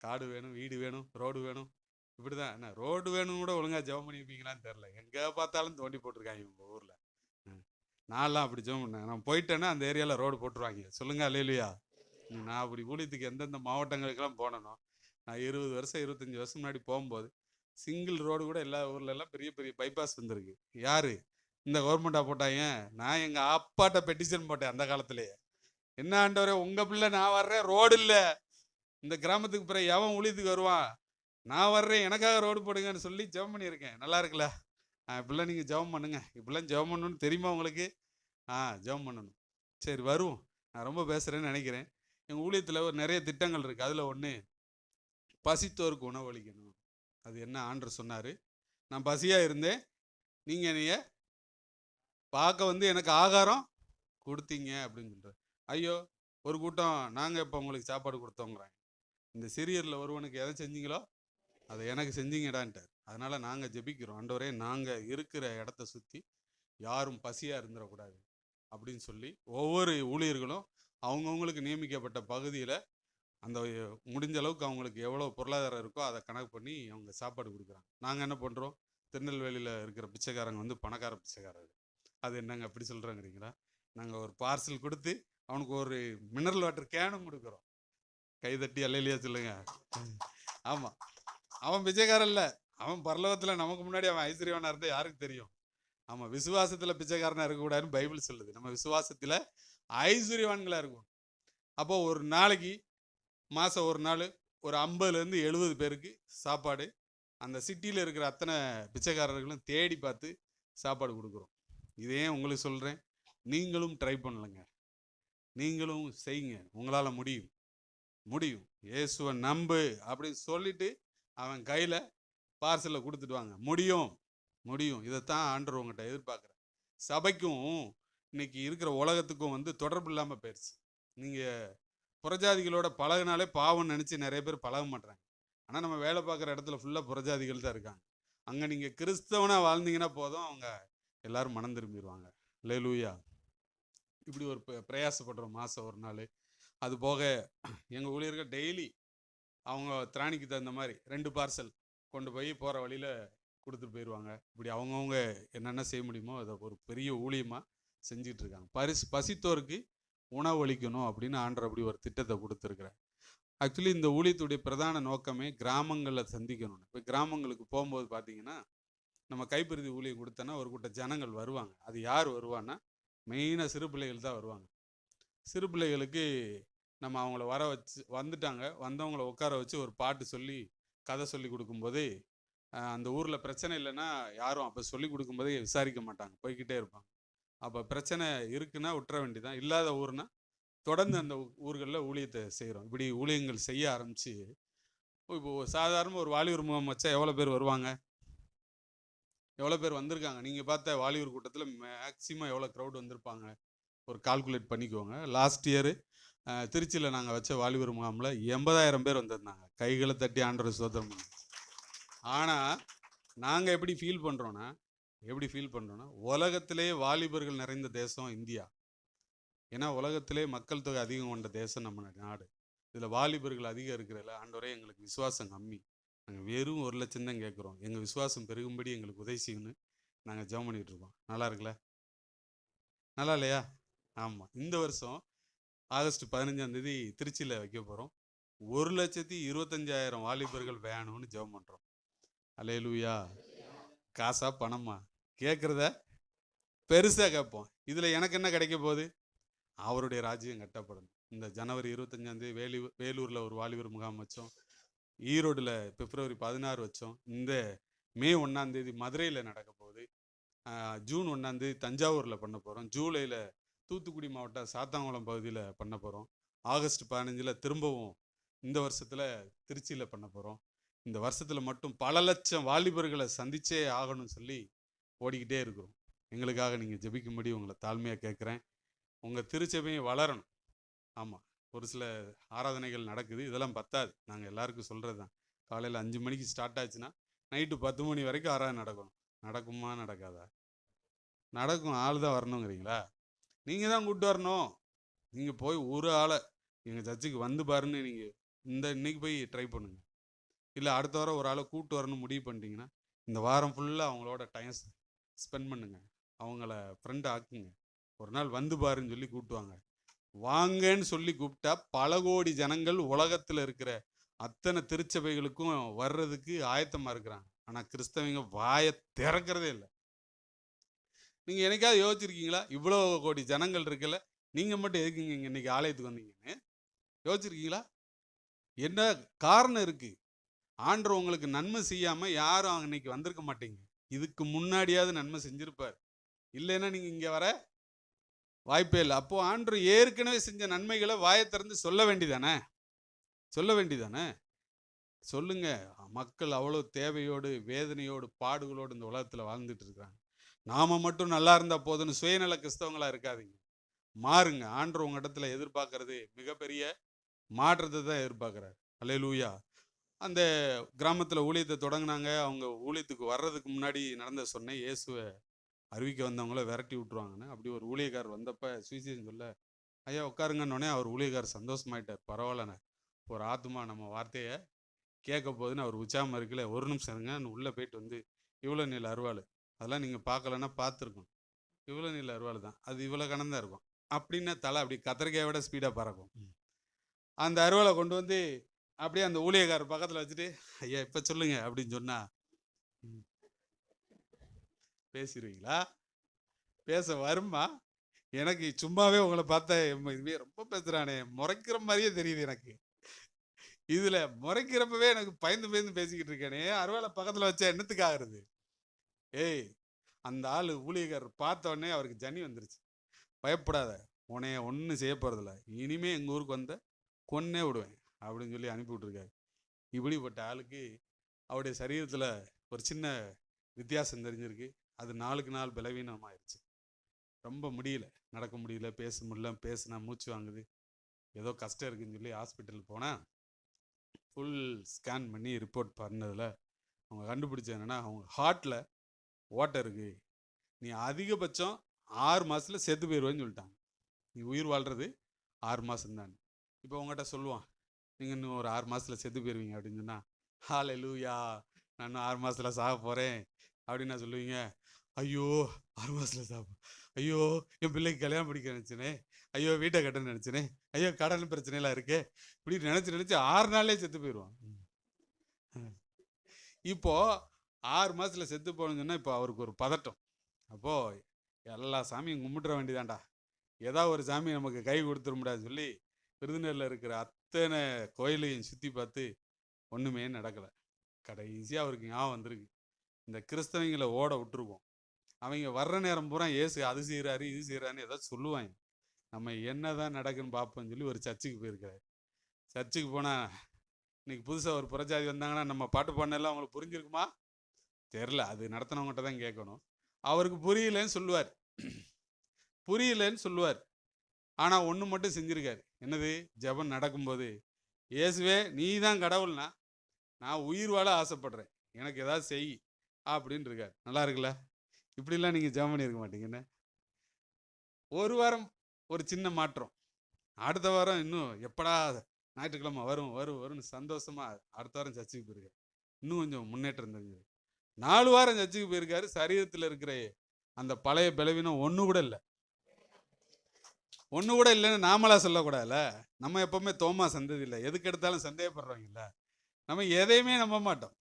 காடு வேணும், வீடு வேணும், ரோடு வேணும், இப்படிதான். என்ன ரோடு வேணும் கூட ஒழுங்காக ஜெபம் பண்ணியிருப்பீங்களான்னு தெரில. எங்கே பார்த்தாலும் தோண்டி போட்டிருக்காங்க உங்கள் ஊரில். நான்லாம் அப்படி ஜெபம் பண்ணேன். நான் போயிட்டேன்னா அந்த ஏரியாவில் ரோடு போட்டுருவாங்க. சொல்லுங்க அல்லேலூயா. நான் அப்படி ஊழியத்துக்கு எந்தெந்த மாவட்டங்களுக்கெல்லாம் போனனோ, நான் 20 வருஷம் 25 வருஷம் முன்னாடி போகும்போது சிங்கிள் ரோடு கூட எல்லா ஊர்லெல்லாம் பெரிய பெரிய பைபாஸ் வந்திருக்கு. யார்? இந்த கவர்மெண்ட்டாக போட்டாங்க. நான் எங்கள் அப்பாட்ட பெட்டிஷன் போட்டேன் அந்த காலத்திலேயே. என்ன ஆண்டவரே, உங்கள் பிள்ளை நான் வர்றேன், ரோடு இல்லை, இந்த கிராமத்துக்கு பிறகு எவன் ஊழியத்துக்கு வருவான், நான் வர்றேன், எனக்காக ரோடு போடுங்கன்னு சொல்லி ஜெபம் பண்ணியிருக்கேன். நல்லா இருக்குல்ல? இப்படிலாம் நீங்கள் ஜெபம் பண்ணுங்க. இப்படிலாம் ஜெபம் பண்ணணும்னு தெரியுமா உங்களுக்கு? ஜெபம் பண்ணணும். சரி, வருவோம். நான் ரொம்ப பேசுகிறேன்னு நினைக்கிறேன். எங்கள் ஊழியத்தில் ஒரு நிறைய திட்டங்கள் இருக்குது. அதில் ஒன்று பசித்தோருக்கு உணவளிக்கணும். அது என்ன ஆண்டவர் சொன்னார்? நான் பசியாக இருந்தேன், நீங்கள் என்னைய பார்க்க எனக்கு ஆகாரம் கொடுத்தீங்க அப்படின்னு சொல்கிறார். ஐயோ, ஒரு கூட்டம் நாங்கள் இப்போ உங்களுக்கு சாப்பாடு கொடுத்தோங்கிறாங்க. இந்த சிறியரில் ஒருவனுக்கு எதை செஞ்சீங்களோ அதை எனக்கு செஞ்சீங்கடான்ட்டார். அதனால் நாங்கள் ஜெபிக்கிறோம். ஆண்டவரே, நாங்கள் இருக்கிற இடத்த சுற்றி யாரும் பசியாக இருந்துடக்கூடாது அப்படின்னு சொல்லி ஒவ்வொரு ஊழியர்களும் அவங்கவுங்களுக்கு நியமிக்கப்பட்ட பகுதியில் அந்த முடிஞ்ச அளவுக்கு அவங்களுக்கு எவ்வளோ பொருளாதாரம் இருக்கோ அதை கணக்கு பண்ணி அவங்க சாப்பாடு கொடுக்குறாங்க. நாங்கள் என்ன பண்ணுறோம்? திருநெல்வேலியில் இருக்கிற பிச்சைக்காரங்க பணக்கார பிச்சைக்காரர்கள். அது என்னங்க அப்படி சொல்கிறாங்கிறீங்களா? நாங்கள் ஒரு பார்சல் கொடுத்து அவனுக்கு ஒரு மினரல் வாட்டர் கேனும் கொடுக்குறோம். கைதட்டி அல்லையா சொல்லுங்க. ஆமாம், அவன் பிச்சைக்காரன் இல்லை, அவன் பரலோகத்தில் நமக்கு முன்னாடி அவன் ஐஸ்வர்யவானாக இருந்தால் யாருக்கு தெரியும்? ஆமாம், விசுவாசத்தில் பிச்சைக்காரனாக இருக்கக்கூடாதுன்னு பைபிள் சொல்லுது. நம்ம விசுவாசத்தில் ஐஸ்வர்யவான்களாக இருக்கும். அப்போது ஒரு நாளைக்கு மாதம் ஒரு நாள் ஒரு 50லேருந்து 70 பேருக்கு சாப்பாடு அந்த சிட்டியில் இருக்கிற அத்தனை பிச்சைக்காரர்களும் தேடி பார்த்து சாப்பாடு கொடுக்குறோம். இதே உங்களுக்கு சொல்கிறேன், நீங்களும் ட்ரை பண்ணலைங்க, நீங்களும் செய்யுங்க. உங்களால் முடியும், முடியும். இயேசுவை நம்பு அப்படின்னு சொல்லிட்டு அவன் கையில் பார்சலில் கொடுத்துட்டு வாங்க. முடியும், முடியும். இதைத்தான் ஆண்டவர் உங்கள்கிட்ட எதிர்பார்க்குறேன். சபைக்கும் இன்னைக்கு இருக்கிற உலகத்துக்கும் தொடர்பு இல்லாமல் போயிடுச்சு. நீங்கள் புறஜாதிகளோட பழகினாலே பாவம்னு நினச்சி நிறைய பேர் பழக மாட்டாங்க. ஆனால் நம்ம வேலை பார்க்குற இடத்துல ஃபுல்லாக புறஜாதிகள் தான் இருக்காங்க. அங்கே நீங்கள் கிறிஸ்தவனாக வாழ்ந்தீங்கன்னா போதும், அவங்க எல்லாரும் மனம் திரும்பிடுவாங்க. அல்லேலூயா. இப்படி ஒரு பிரயாசப்படுறோம் மாதம் ஒரு நாள். அது போக எங்கள் ஊழியர்கள் டெய்லி அவங்க திராணிக்கு தகுந்த மாதிரி 2 பார்சல் கொண்டு போய் போகிற வழியில் கொடுத்துட்டு போயிடுவாங்க. இப்படி அவங்கவுங்க என்னென்ன செய்ய முடியுமோ அதை ஒரு பெரிய ஊழியமாக செஞ்சிட்ருக்காங்க. பசித்தோருக்கு உணவளிக்கணும் அப்படின்னு ஆண்டவர் அப்படி ஒரு திட்டத்தை கொடுத்துருக்குறேன். ஆக்சுவலி இந்த ஊழியத்துடைய பிரதான நோக்கமே கிராமங்களில் சந்திக்கணும். இப்போ கிராமங்களுக்கு போகும்போது பார்த்தீங்கன்னா, நம்ம கைப்பிரதி ஊழியம் கொடுத்தோன்னா ஒரு கூட்ட ஜனங்கள் வருவாங்க. அது யார் வருவான்னா, மெயினாக சிறு பிள்ளைகள் தான் வருவாங்க. சிறு பிள்ளைகளுக்கு நம்ம அவங்கள வர வச்சு வந்துட்டாங்க, வந்தவங்கள உட்கார வச்சு ஒரு பாட்டு சொல்லி கதை சொல்லி கொடுக்கும்போது அந்த ஊரில் பிரச்சனை இல்லைன்னா யாரும் அப்போ சொல்லி கொடுக்கும்போதே விசாரிக்க மாட்டாங்க, போய்கிட்டே இருப்பாங்க. அப்போ பிரச்சனை இருக்குன்னா விட்டுற வேண்டியதான். இல்லாத ஊர்னா தொடர்ந்து அந்த ஊர்களில் ஊழியத்தை செய்கிறோம். இப்படி ஊழியங்கள் செய்ய ஆரம்பித்து இப்போ சாதாரண ஒரு வாலிபர் முகாம் வச்சா எவ்வளோ பேர் வருவாங்க? எவ்வளோ பேர் வந்திருக்காங்க? நீங்கள் பார்த்த வாலிபர் கூட்டத்தில் மேக்சிமம் எவ்வளோ க்ரௌட் வந்திருப்பாங்க? ஒரு கால்குலேட் பண்ணிக்கோங்க. லாஸ்ட் இயரு திருச்சியில் நாங்கள் வச்ச வாலிபர் முகாமில் 80,000 பேர் வந்திருந்தாங்க. கைகளை தட்டி ஆண்டவரை ஸ்தோத்திரம் பண்ணி. ஆனால் நாங்கள் எப்படி ஃபீல் பண்ணுறோன்னா உலகத்திலே வாலிபர்கள் நிறைந்த தேசம் இந்தியா. ஏன்னா உலகத்திலே மக்கள் தொகை அதிகம் கொண்ட தேசம் நம்ம நாடு. இதில் வாலிபர்கள் அதிகம் இருக்கிறதில்ல. ஆண்டவரே எங்களுக்கு விசுவாசம் கம்மி, நாங்கள் வெறும் 1 லட்சம் தான் கேட்குறோம், எங்கள் விசுவாசம் பெருகும்படி எங்களுக்கு உதவி செய்யணும்னு நாங்கள் ஜெபம் பண்ணிகிட்டு இருக்கோம். நல்லா இருக்குல்ல? நல்லா இல்லையா? ஆமாம். இந்த வருஷம் ஆகஸ்ட் 15ஆம் தேதி திருச்சியில் வைக்க போகிறோம். 1,25,000 வாலிபர்கள் வேணும்னு ஜெபம் பண்ணுறோம். அல்லேலூயா. காசா பணமா? கேட்குறத பெருசாக கேட்போம். இதில் எனக்கு என்ன கிடைக்க போகுது? அவருடைய ராஜ்யம் கட்டப்படணும். இந்த ஜனவரி 25ஆம் தேதி வேலூரில் ஒரு வாலிபர் முகாம் வச்சோம். ஈரோடில் பிப்ரவரி 16 வச்சோம். இந்த மே 1ஆம் தேதி மதுரையில் நடக்க போகுது. ஜூன் 1ஆம் தேதி தஞ்சாவூரில் பண்ண போகிறோம். ஜூலையில் தூத்துக்குடி மாவட்டம் சாத்தாங்குளம் பகுதியில் பண்ண போகிறோம். ஆகஸ்ட் 15 திரும்பவும் இந்த வருஷத்தில் திருச்சியில் பண்ண போகிறோம். இந்த வருஷத்தில் மட்டும் பல லட்சம் வாலிபர்களை சந்திச்சே ஆகணும்னு சொல்லி ஓடிக்கிட்டே இருக்கிறோம். எங்களுக்காக நீங்கள் ஜெபிக்கும்படி உங்களை தாழ்மையாக கேட்குறேன். உங்கள் திருச்சபையும் வளரணும். ஆமாம், ஒரு சில ஆராதனைகள் நடக்குது, இதெல்லாம் பத்தாது. நாங்கள் எல்லாருக்கும் சொல்கிறது தான், காலையில் 5 மணிக்கு ஸ்டார்ட் ஆச்சுன்னா நைட்டு 10 மணி வரைக்கும் ஆராதனை நடக்கணும். நடக்குமா? நடக்காதா? நடக்கும். ஆள் தான் வரணுங்கிறீங்களா? நீங்கள் தான் கூப்பிட்டு வரணும். நீங்கள் போய் ஒரு ஆளை எங்கள் சர்ச்சுக்கு வந்து பாருன்னு நீங்கள் இன்னைக்கு போய் ட்ரை பண்ணுங்கள். இல்லை அடுத்த வாரம் ஒரு ஆளை கூப்பிட்டு வரணும்னு முடிவு பண்ணிட்டீங்கன்னா இந்த வாரம் ஃபுல்லாக அவங்களோட டைம் ஸ்பெண்ட் பண்ணுங்கள். அவங்கள ஃப்ரெண்ட் ஆக்குங்க. ஒரு நாள் வந்து பாருன்னு சொல்லி கூப்பிட்டுவாங்க. வாங்கன்னு சொல்லி கூப்பிட்டா பல கோடி ஜனங்கள் உலகத்தில் இருக்கிற அத்தனை திருச்சபைகளுக்கும் வர்றதுக்கு ஆயத்தமாக இருக்கிறாங்க. ஆனால் கிறிஸ்தவங்க வாயை திறக்கிறதே இல்லை. நீங்கள் என்னைக்காவது யோசிச்சிருக்கீங்களா? இவ்வளோ கோடி ஜனங்கள் இருக்குல்ல, நீங்கள் மட்டும் எதுக்குங்க இங்கே இன்னைக்கு ஆலயத்துக்கு வந்தீங்கன்னு யோசிச்சிருக்கீங்களா? என்ன காரணம் இருக்குது? ஆண்டவர் உங்களுக்கு நன்மை செய்யாமல் யாரும் இன்னைக்கு வந்திருக்க மாட்டீங்க. இதுக்கு முன்னாடியாவது நன்மை செஞ்சிருப்பார். இல்லைன்னா நீங்கள் இங்கே வர வாய்ப்பே இல்லை. அப்போ ஆண்டவர் ஏற்கனவே செஞ்ச நன்மைகளை வாயை திறந்து சொல்ல வேண்டியதானே? சொல்லுங்க. மக்கள் அவ்வளோ தேவையோடு, வேதனையோடு, பாடுகளோடு இந்த உலகத்தில் வாழ்ந்துட்டு இருக்கிறாங்க. நாம மட்டும் நல்லா இருந்தால் போதுன்னு சுயநல கிறிஸ்தவங்களா இருக்காதீங்க. மாறுங்க. ஆண்டவர் உங்க இடத்துல எதிர்பார்க்கறது மிகப்பெரிய மாற்றத்தை தான் எதிர்பார்க்குறாரு. அல்லேலூயா. அந்த கிராமத்தில் ஊழியத்தை தொடங்கினாங்க. அவங்க ஊழியத்துக்கு வர்றதுக்கு முன்னாடி நடந்த சொன்னேன், இயேசுவை அறிவிக்க வந்தவங்கள விரட்டி விட்டுருவாங்கன்னு. அப்படி ஒரு ஊழியக்கார் வந்தப்போ சுவிசேஷம் சொல்ல, ஐயா உட்காருங்கன்னொடனே அவர் ஊழியக்கார் சந்தோஷமாயிட்டார். பரவாயில்லண்ணே, ஒரு ஆத்மா நம்ம வார்த்தையை கேட்க போகுதுன்னு அவர் உற்சாகமாக இருக்கல. ஒரு நிமிஷம் இருங்க, உள்ளே போயிட்டு வந்து இவ்வளோ நீல அருவாள், அதெல்லாம் நீங்கள் பார்க்கலன்னா பார்த்துருக்கணும், இவ்வளோ நீல அருவாள் தான், அது இவ்வளோ கணந்தான் இருக்கும் அப்படின்னு தலை அப்படி கத்திரிக்காயை விட ஸ்பீடாக பறக்கும். அந்த அருவாளை கொண்டு வந்து அப்படியே அந்த ஊழியக்காரர் பக்கத்தில் வச்சுட்டு, ஐயா இப்போ சொல்லுங்க அப்படின்னு சொன்னா பேசிடுவீங்களா? பேச வருமா? எனக்கு சும்மாவே உங்களை பார்த்தா இதுவே ரொம்ப பேசுகிறானே, முறைக்கிற மாதிரியே தெரியுது எனக்கு. இதில் முறைக்கிறப்பவே எனக்கு பயந்து பேசிக்கிட்டு இருக்கேனே, அருவாளை பக்கத்தில் வச்சா என்னத்துக்கு ஆகுறது? ஏய், அந்த ஆள் ஊழியக்காரர் பார்த்த உடனே அவருக்கு ஜனி வந்துருச்சு. பயப்படாத, உன்னைய ஒன்றும் செய்ய போகிறதில்ல, இனிமே எங்கள் ஊருக்கு வந்த கொன்னே விடுவேன் அப்படின்னு சொல்லி அனுப்பி விட்ருக்காரு. இப்படிப்பட்ட ஆளுக்கு அவருடைய சரீரத்தில் ஒரு சின்ன வித்தியாசம் தெரிஞ்சிருக்கு. அது நாளுக்கு நாள் பலவீனமாயிருச்சு. ரொம்ப முடியல, நடக்க முடியல, பேச முடியல, பேசினா மூச்சு வாங்குது, ஏதோ கஷ்டம் இருக்குன்னு சொல்லி ஹாஸ்பிட்டல் போனால் ஃபுல் ஸ்கேன் பண்ணி ரிப்போர்ட் பண்ணதில் அவங்க கண்டுபிடிச்சது என்னென்னா, அவங்க ஹார்ட்டில் ஓட்டை இருக்குது, நீ அதிகபட்சம் 6 மாதத்தில் செத்து போயிடுவேன்னு சொல்லிட்டாங்க. நீ உயிர் வாழ்கிறது 6 மாதம்தான். இப்போ உங்கள்கிட்ட சொல்லுவான், நீங்கள் இன்னும் ஒரு 6 மாதத்தில் செத்து போயிடுவீங்க அப்படின்னு சொன்னால், ஹல்லேலூயா, நான் இன்னும் 6 மாதத்தில் சாக போகிறேன் அப்படின்னு நான் சொல்லுவீங்க. ஐயோ 6 மாதத்தில் சாக, ஐயோ என் பிள்ளைக்கு கல்யாணம் படிக்க நினச்சினே, ஐயோ வீட்டை கட்ட நினச்சினே, ஐயோ கடன் பிரச்சனைலாம் இருக்கே, இப்படி நினச்சி 6 நாள்லேயே செத்து போயிடுவான். இப்போது 6 மாதத்தில் செத்து போகணுன்னு சொன்னால் இப்போ அவருக்கு ஒரு பதட்டம். அப்போது எல்லா சாமியும் கும்பிட்டுற வேண்டியதாண்டா, ஏதாவது ஒரு சாமி நமக்கு கை கொடுத்துட முடியாது சொல்லி விருதுநெல்லில் இருக்கிற அத்தனை கோயிலையும் சுற்றி பார்த்து ஒன்றுமே நடக்கலை. கடைசியாக அவருக்கு ஞாபகம் வந்திருக்கு, இந்த கிறிஸ்தவங்களை ஓட விட்டுருக்கோம், அவங்க வர்ற நேரம் பூரா ஏசு அது செய்கிறாரு இது செய்கிறாருன்னு ஏதாவது சொல்லுவாங்க. நம்ம என்னதான் நடக்குன்னு பார்ப்போம்னு சொல்லி ஒரு சர்ச்சுக்கு போயிருக்காரு. சர்ச்சுக்கு போனால் இன்னைக்கு புதுசாக ஒரு புறஜாதி வந்தாங்கன்னா நம்ம பாட்டு பாடினெல்லாம் அவங்களுக்கு புரிஞ்சிருக்குமா தெரில. அது நடத்தினவங்ககிட்ட தான் கேட்கணும். அவருக்கு புரியலன்னு சொல்லுவார், புரியலன்னு சொல்லுவார். ஆனால் ஒன்று மட்டும் செஞ்சுருக்காரு. என்னது? ஜெபம் நடக்கும்போது, இயேசுவே நீ தான் கடவுள்னா நான் உயிர் வாழ ஆசைப்படுறேன், எனக்கு ஏதாவது செய் அப்படின்னு இருக்கார். நல்லா இருக்குல்ல? இப்படிலாம் நீங்கள் ஜெபம் பண்ணியிருக்க மாட்டீங்கன்னு. ஒரு வாரம் ஒரு சின்ன மாற்றம். அடுத்த வாரம் இன்னும் எப்படா ஞாயிற்றுக்கிழமை வரும் வரும் வரும்னு சந்தோஷமா அடுத்த வாரம் சர்ச்சுக்கு போயிருக்காரு. இன்னும் கொஞ்சம் முன்னேற்றம் தெரிஞ்சது. 4 வாரம் சர்ச்சுக்கு போயிருக்காரு. சரீரத்தில் இருக்கிற அந்த பழைய பலவீனம் ஒன்று கூட இல்லை. ஒன்று கூட இல்லைன்னு நாமளா சொல்லக்கூடாதுல்ல. நம்ம எப்பவுமே தோமா சந்ததி இல்லை, எதுக்கு எடுத்தாலும் சந்தேகப்படுறவங்கல்ல. நம்ம எதையுமே நம்ப மாட்டோம்.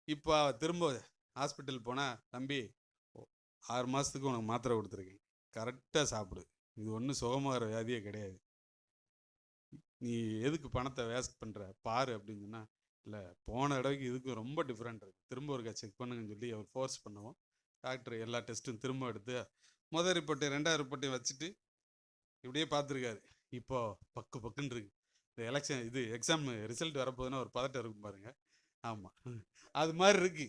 இப்போ திரும்ப ஹாஸ்பிட்டல் போனால், தம்பி 6 மாதத்துக்கு உனக்கு மாத்திரை கொடுத்துருக்கேன், கரெக்டாக சாப்பிடு, இது ஒன்றும் சுகமாகிற வியாதியே கிடையாது, நீ எதுக்கு பணத்தை வேஸ்ட் பண்ணுற பாரு அப்படின்னு சொன்னால், இல்லை போன தடவைக்கு இதுக்கு ரொம்ப டிஃப்ரெண்ட் இருக்குது, திரும்ப ஒருக்கா செக் பண்ணுங்கன்னு சொல்லி அவர் ஃபோர்ஸ் பண்ணுவோம். டாக்டர் எல்லா டெஸ்ட்டும் திரும்ப எடுத்து முதல் ரிப்போர்ட்டு 2வது ரிப்போர்ட்டையும் வச்சுட்டு இப்படியே பார்த்துருக்காரு. இப்போ பக்கு பக்குன்னு இருக்கு. இந்த எலெக்ஷன் இது எக்ஸாம் ரிசல்ட் வரப்போகுதுன்னா ஒரு பதட்டம் இருக்கும் பாருங்க. ஆமாம், அது மாதிரி இருக்கு.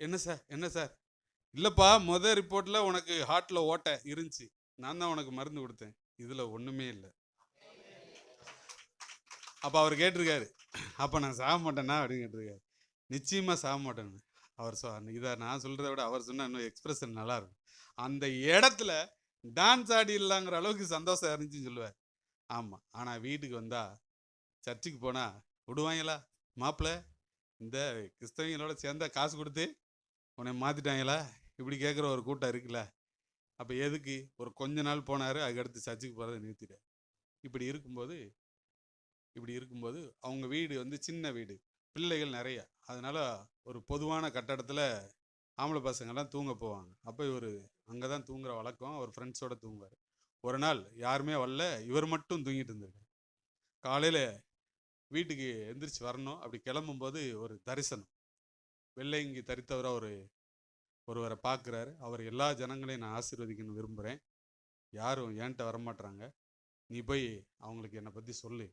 என்ன சார் என்ன சார்? இல்லைப்பா, முதல் ரிப்போர்ட்டில் உனக்கு ஹார்ட்டில் ஓட்டை இருந்துச்சு, நான் தான் உனக்கு மருந்து கொடுத்தேன், இதில் ஒன்றுமே இல்லை. அப்போ அவர் கேட்டிருக்காரு, அப்போ நான் சாக மாட்டேன்னா அப்படின்னு கேட்டிருக்காரு. நிச்சயமாக சாக மாட்டேன்னு அவர் இதை நான் சொல்கிறத விட அவர் சொன்ன இன்னும் எக்ஸ்பிரஷன் நல்லாயிருக்கும். அந்த இடத்துல டான்ஸ் ஆடி இல்லைங்கிற அளவுக்கு சந்தோஷம் இருந்துச்சுன்னு சொல்லுவார். ஆமாம். ஆனால் வீட்டுக்கு வந்தால், சர்ச்சுக்கு போனால் விடுவாங்களா மாப்பிள்ளை, இந்த கிறிஸ்தவங்களோட சேர்ந்தா காசு கொடுத்து உன்னை மாற்றிட்டாங்களா, இப்படி கேட்குற ஒரு கூட்டம் இருக்குல்ல. அப்போ எதுக்கு? ஒரு கொஞ்ச நாள் போனார், அதுக்கடுத்து சர்ச்சுக்கு போகிறத நிறுத்திட்டார். இப்படி இருக்கும்போது அவங்க வீடு வந்து சின்ன வீடு, பிள்ளைகள் நிறைய, அதனால் ஒரு பொதுவான கட்டடத்தில் ஆம்பளை பசங்கள்லாம் தூங்க போவாங்க. அப்போ இவர் அங்கே தான் தூங்குற வழக்கம், அவர் ஃப்ரெண்ட்ஸோடு தூங்குவார். ஒரு நாள் யாருமே வரல, இவர் மட்டும் தூங்கிட்டு இருந்திருக்காரு. காலையில் வீட்டுக்கு எந்திரிச்சு வரணும், அப்படி கிளம்பும்போது ஒரு தரிசனம். வெள்ளையங்கி தரித்தவராக ஒருவரை பார்க்குறாரு. அவர் எல்லா ஜனங்களையும் நான் ஆசீர்வதிக்கணும்னு விரும்புகிறேன், யாரும் என்கிட்ட வரமாட்டுறாங்க, நீ போய் அவங்களுக்கு என்னை பற்றி சொல்லு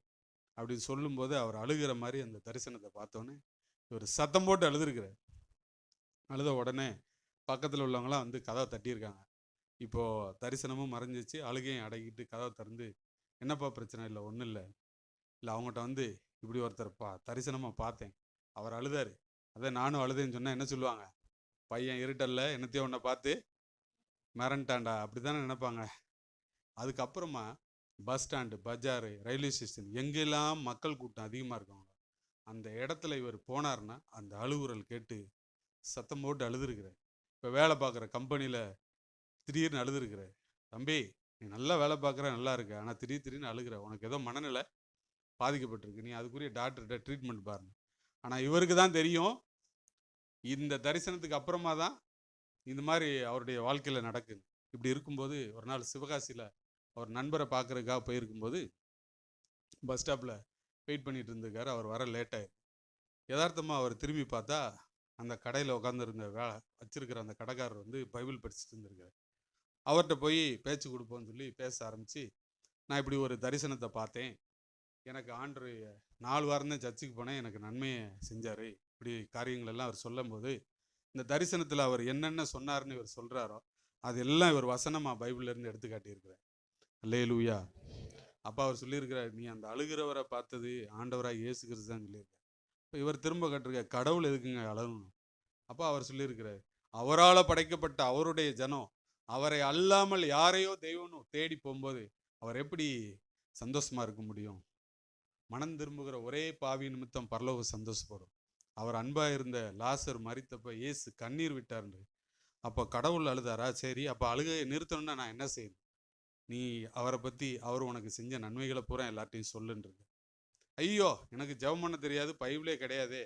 அப்படின்னு சொல்லும்போது அவர் அழுகிற மாதிரி அந்த தரிசனத்தை பார்த்தோன்னே இவர் சத்தம் போட்டு அழுதுருக்கிறார். அழுத உடனே பக்கத்தில் உள்ளவங்களாம் வந்து கதவை தட்டியிருக்காங்க. இப்போது தரிசனமும் மறைஞ்சிச்சு, அழுகையும் அடக்கிட்டு கதவை திறந்து, என்னப்பா பிரச்சனை? இல்லை ஒன்றும் இல்லை, அவங்ககிட்ட வந்து இப்படி ஒருத்தர் தரிசனமாக பார்த்தேன், அவர் அழுதார், அதை நானும் அழுதேன்னு சொன்னால் என்ன சொல்லுவாங்க? பையன் இருட்டல்ல என்னத்தையும் ஒன்றை பார்த்து மிரண்டாண்டா, அப்படி தானே நினைப்பாங்க. அதுக்கப்புறமா பஸ் ஸ்டாண்டு, பஜாரு, ரயில்வே ஸ்டேஷன் எங்கெல்லாம் மக்கள் கூட்டம் அதிகமாக இருக்காங்க, அந்த இடத்துல இவர் போனார்னா அந்த அழுகுரல் கேட்டு சத்தம் போட்டு அழுதுருக்கிறார். இப்போ வேலை பார்க்குற கம்பெனியில் திடீர்னு அழுதுருக்கிறார். தம்பி, நீ நல்லா வேலை பார்க்குற, நல்லா இருக்க, ஆனால் திடீர்னு அழுகிற, உனக்கு ஏதோ மனநிலை பாதிக்கப்பட்டிருக்கு, நீ அதுக்குரிய டாக்டர்கிட்ட ட்ரீட்மெண்ட் பாருங்க. ஆனால் இவருக்கு தான் தெரியும், இந்த தரிசனத்துக்கு அப்புறமா தான் இந்த மாதிரி அவருடைய வாழ்க்கையில் நடக்குது. இப்படி இருக்கும்போது ஒரு நாள் சிவகாசியில் அவர் நண்பரை பார்க்குறதுக்காக போயிருக்கும்போது பஸ் ஸ்டாப்பில் வெயிட் பண்ணிட்டு இருந்திருக்காரு. அவர் வர லேட்டாயிருக்கு. யதார்த்தமாக அவர் திரும்பி பார்த்தா அந்த கடையில் உட்காந்துருந்த வச்சிருக்கிற அந்த கடைக்காரர் வந்து பைபிள் படிச்சுட்டு இருந்திருக்காரு. அவர்கிட்ட போய் பேச்சு கொடுப்போன்னு சொல்லி பேச ஆரம்பித்து, நான் இப்படி ஒரு தரிசனத்தை பார்த்தேன், எனக்கு ஆண்டு 4 வாரம் தான் சர்ச்சுக்கு போனேன், எனக்கு நன்மையை செஞ்சார், இப்படி காரியங்களெல்லாம் அவர் சொல்லும்போது, இந்த தரிசனத்தில் அவர் என்னென்ன சொன்னார்னு இவர் சொல்கிறாரோ அதெல்லாம் இவர் வசனமாக பைபிள்லேருந்து எடுத்து காட்டியிருக்கிறார். அல்லேலூயா. அப்போ அவர் சொல்லியிருக்கிறார், நீ அந்த அழுகிறவரை பார்த்தது ஆண்டவராக இயேசு கிறிஸ்து தான் சொல்லியிருக்கார். இப்போ இவர் திரும்ப கேட்டிருக்கார், கடவுள் எதுக்குங்க அழகணும்? அப்போ அவர் சொல்லியிருக்கிறார், அவரால் படைக்கப்பட்ட அவருடைய ஜனம் அவரை அல்லாமல் யாரையோ தெய்வனும் தேடி போகும்போது அவர் எப்படி சந்தோஷமாக இருக்க முடியும்? மனம் திரும்புகிற ஒரே பாவி நிமித்தம் பரலோக சந்தோஷப்படும். அவர் அன்பாக இருந்த லாசர் மரித்தப்ப இயேசு கண்ணீர் விட்டார்ன்று. அப்போ கடவுள் அழுதாரா? சரி, அப்போ அழுகையை நிறுத்தணும்னா நான் என்ன செய்யணும்? நீ அவரை பற்றி, அவர் உனக்கு செஞ்ச நன்மைகளை பூரா எல்லார்ட்டையும் சொல்லுன்றது. ஐயோ, எனக்கு ஜெபம் பண்ண தெரியாது, பைபிளே கிடையாதே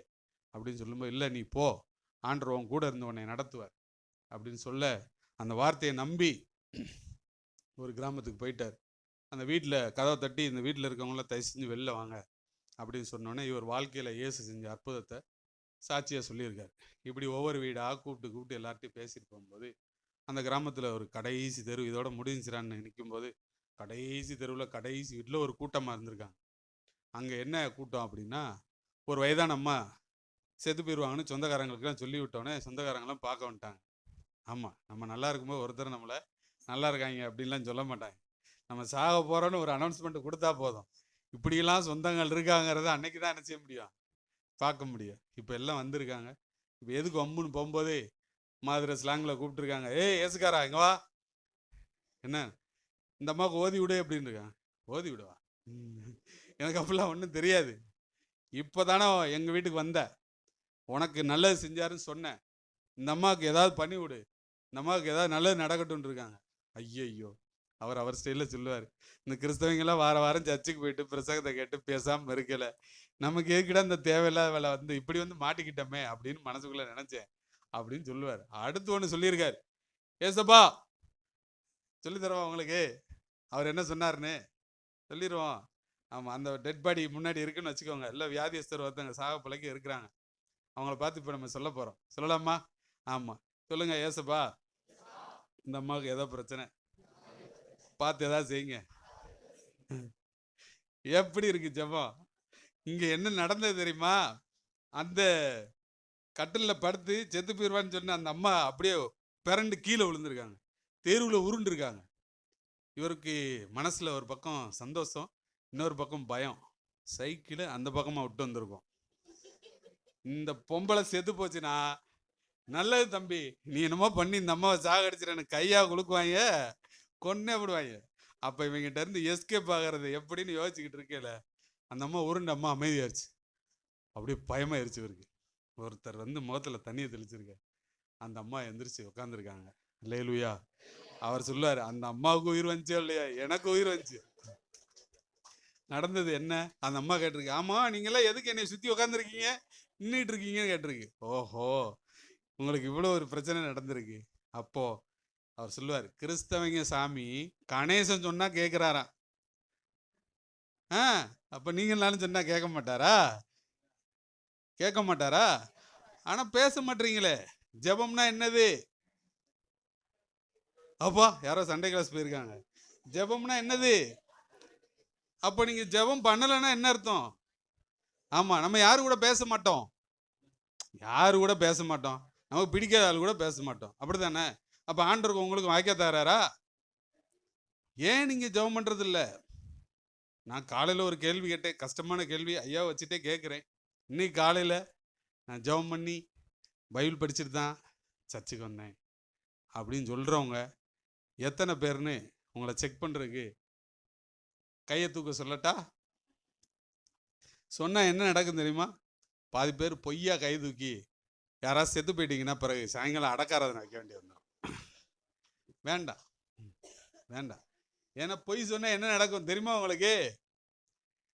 அப்படின்னு சொல்லும்போது, இல்லை நீ போ, ஆண்டவர் உன் கூட இருந்து உன்னை நடத்துவார் அப்படின்னு சொல்ல, அந்த வார்த்தையை நம்பி ஒரு கிராமத்துக்கு போயிட்டார். அந்த வீட்டில் கதவை தட்டி, இந்த வீட்டில் இருக்கவங்களாம் தயவு செஞ்சு வெளில வாங்க அப்படின்னு சொன்னோன்னே இவர் வாழ்க்கையில் இயேசு செஞ்ச அற்புதத்தை சாட்சியாக சொல்லியிருக்கார். இப்படி ஒவ்வொரு வீடாக கூப்பிட்டு எல்லார்ட்டையும் பேசிட்டு போகும்போது அந்த கிராமத்தில் ஒரு கடைசி தெரு இதோட முடிஞ்சிடான்னு நிற்கும்போது கடைசி தெருவில் கடைசி வீட்டில் ஒரு கூட்டமாக இருந்திருக்காங்க. அங்கே என்ன கூட்டம் அப்படின்னா, ஒரு வயதான அம்மா செத்து போயிடுவாங்கன்னு சொந்தக்காரங்களுக்குலாம் சொல்லி விட்டோன்னே சொந்தக்காரங்களாம் பார்க்க வந்துட்டாங்க. ஆமாம், நம்ம நல்லா இருக்கும்போது ஒருத்தர் நம்மளை நல்லா இருக்காங்க அப்படின்லாம் சொல்ல மாட்டாங்க. நம்ம சாக போகிறோன்னு ஒரு அனௌன்ஸ்மெண்ட் கொடுத்தா போதும். இப்படியெல்லாம் சொந்தங்கள் இருக்காங்கிறத அன்னைக்கு தான் என்ன செய்ய முடியும், பார்க்க முடியும். இப்போ எல்லாம் வந்திருக்காங்க. இப்போ எதுக்கு வம்புன்னு போகும்போது மாதிரி ஸ்லாங்கில் கூப்பிட்டுருக்காங்க. ஏய் ஏசுக்காரா இங்கே வா, என்ன இந்த அம்மாவுக்கு ஓதி விடு அப்படின்னு இருக்காங்க. ஓதி விடுவா? எனக்கு அப்படிலாம் ஒன்றும் தெரியாது. இப்போ தானே எங்கள் வீட்டுக்கு வந்த, உனக்கு நல்லது செஞ்சாருன்னு சொன்னேன், இந்த அம்மாவுக்கு ஏதாவது பண்ணி விடு, இந்த அம்மாவுக்கு ஏதாவது நல்லது நடக்கட்டும்னு இருக்காங்க. ஐயோ, அவர் ஸ்டைலில் சொல்லுவார். இந்த கிறிஸ்தவங்கெல்லாம் வாரம் சர்ச்சுக்கு போயிட்டு பிரசங்கத்தை கேட்டு பேசாமல் இருக்கலை, நமக்கு எதுக்கிட்ட இந்த தேவையில்லாத வேலை வந்து இப்படி வந்து மாட்டிக்கிட்டோமே அப்படின்னு மனசுக்குள்ளே நினச்சேன் அப்படின்னு சொல்லுவார். அடுத்து ஒன்று சொல்லியிருக்காரு. ஏசப்பா சொல்லி தருவோம் உங்களுக்கு, அவர் என்ன சொன்னார்னு சொல்லிடுவோம். ஆமாம், அந்த டெட் பாடி முன்னாடி இருக்குன்னு வச்சுக்கோங்க, இல்லை வியாதியஸ்தர் ஒருத்தங்க சாக பிள்ளைக்கு இருக்கிறாங்க, அவங்கள பார்த்து இப்போ நம்ம சொல்ல போகிறோம். சொல்லலாமா? ஆமாம், சொல்லுங்கள். ஏசப்பா இந்த அம்மாவுக்கு ஏதோ பிரச்சனை, பார்த்து ஏதாவது செய்யுங்க. எப்படி இருக்கு ஜெபம்? இங்கே என்ன நடந்தது தெரியுமா? அந்த கட்டிலில் படுத்து செத்து போயிடுவான்னு சொன்ன அந்த அம்மா அப்படியே பிறண்டு கீழே விழுந்திருக்காங்க, தெருவில் உருண்டுருக்காங்க. இவருக்கு மனசில் ஒரு பக்கம் சந்தோஷம், இன்னொரு பக்கம் பயம். சைக்கிளை அந்த பக்கமாக விட்டு வந்திருக்கோம். இந்த பொம்பளை செத்து போச்சுன்னா நல்லது தம்பி, நீ என்னமோ பண்ணி இந்த அம்மாவை சாகடிச்சிட கையாக குலுக்குவாங்க, கொன்னே விடுவாங்க. அப்போ இவங்கிட்ட இருந்து எஸ்கேப் ஆகிறது எப்படின்னு யோசிச்சுக்கிட்டு இருக்கேல, அந்த அம்மா உருண்டு அம்மா அமைதியாயிருச்சு. அப்படியே பயமாயிருச்சு இவருக்கு. ஒருத்தர் வந்து முகத்தில் தண்ணியை தெளிச்சிருக்க. அந்த அம்மா எந்திரிச்சு உட்காந்துருக்காங்க. அல்லேலூயா. அவர் சொல்லுவார், அந்த அம்மாவுக்கு உயிர் வந்துச்சோ இல்லையா, எனக்கு உயிர் வந்துச்சு. நடந்தது என்ன? அந்த அம்மா கேட்டிருக்கு. ஆமாம், நீங்களாம் எதுக்கு என்னை சுற்றி உட்காந்துருக்கீங்க, நின்றுட்டு இருக்கீங்கன்னு கேட்டிருக்கு. ஓஹோ, உங்களுக்கு இவ்வளோ ஒரு பிரச்சனை நடந்திருக்கு. அப்போ அவர் சொல்லுவார், கிறிஸ்தவங்க சாமி கணேசன் சொன்னா கேட்குறாராம். அப்போ நீங்களாலும் சொன்னா கேட்க மாட்டாரா? கேட்க மாட்டாரா? ஆனால் பேச மாட்டீங்களே. ஜெபம்னா என்னது? அப்பா யாரோ சண்டே கிளாஸ் போயிருக்காங்க. ஜெபம்னா என்னது? அப்போ நீங்க ஜெபம் பண்ணலைன்னா என்ன அர்த்தம்? ஆமா, நம்ம யாரு கூட பேச மாட்டோம், யாரு கூட பேச மாட்டோம், நமக்கு பிடிக்காத ஆள் கூட பேச மாட்டோம், அப்படித்தானே? அப்ப ஆண்டவருக்கு உங்களுக்கு வாய்க்க தராரா? ஏன் நீங்க ஜெபம் பண்றது இல்ல? நான் காலையில ஒரு கேள்வி கேட்டேன், கஷ்டமான கேள்வி, ஐயா வச்சுட்டே கேட்குறேன். இன்னைக்கு காலையில நான் ஜெபம் பண்ணி பைபிள் படிச்சுட்டு தான் சர்ச்சுக்கு வந்தேன் அப்படின்னு சொல்றவங்க எத்தனை பேர்னு உங்களை செக் பண்றதுக்கு கையை தூக்க சொல்லட்டா? சொன்னா என்ன நடக்கும் தெரியுமா? பாதி பேர் பொய்யா கை தூக்கி யாராவது செத்து போயிட்டீங்கன்னா பிறகு சாயங்காலம் அடக்காரதை வைக்க வேண்டிய வந்துடும். வேண்டாம் வேண்டாம். ஏன்னா பொய் சொன்னா என்ன நடக்கும் தெரியுமா உங்களுக்கு?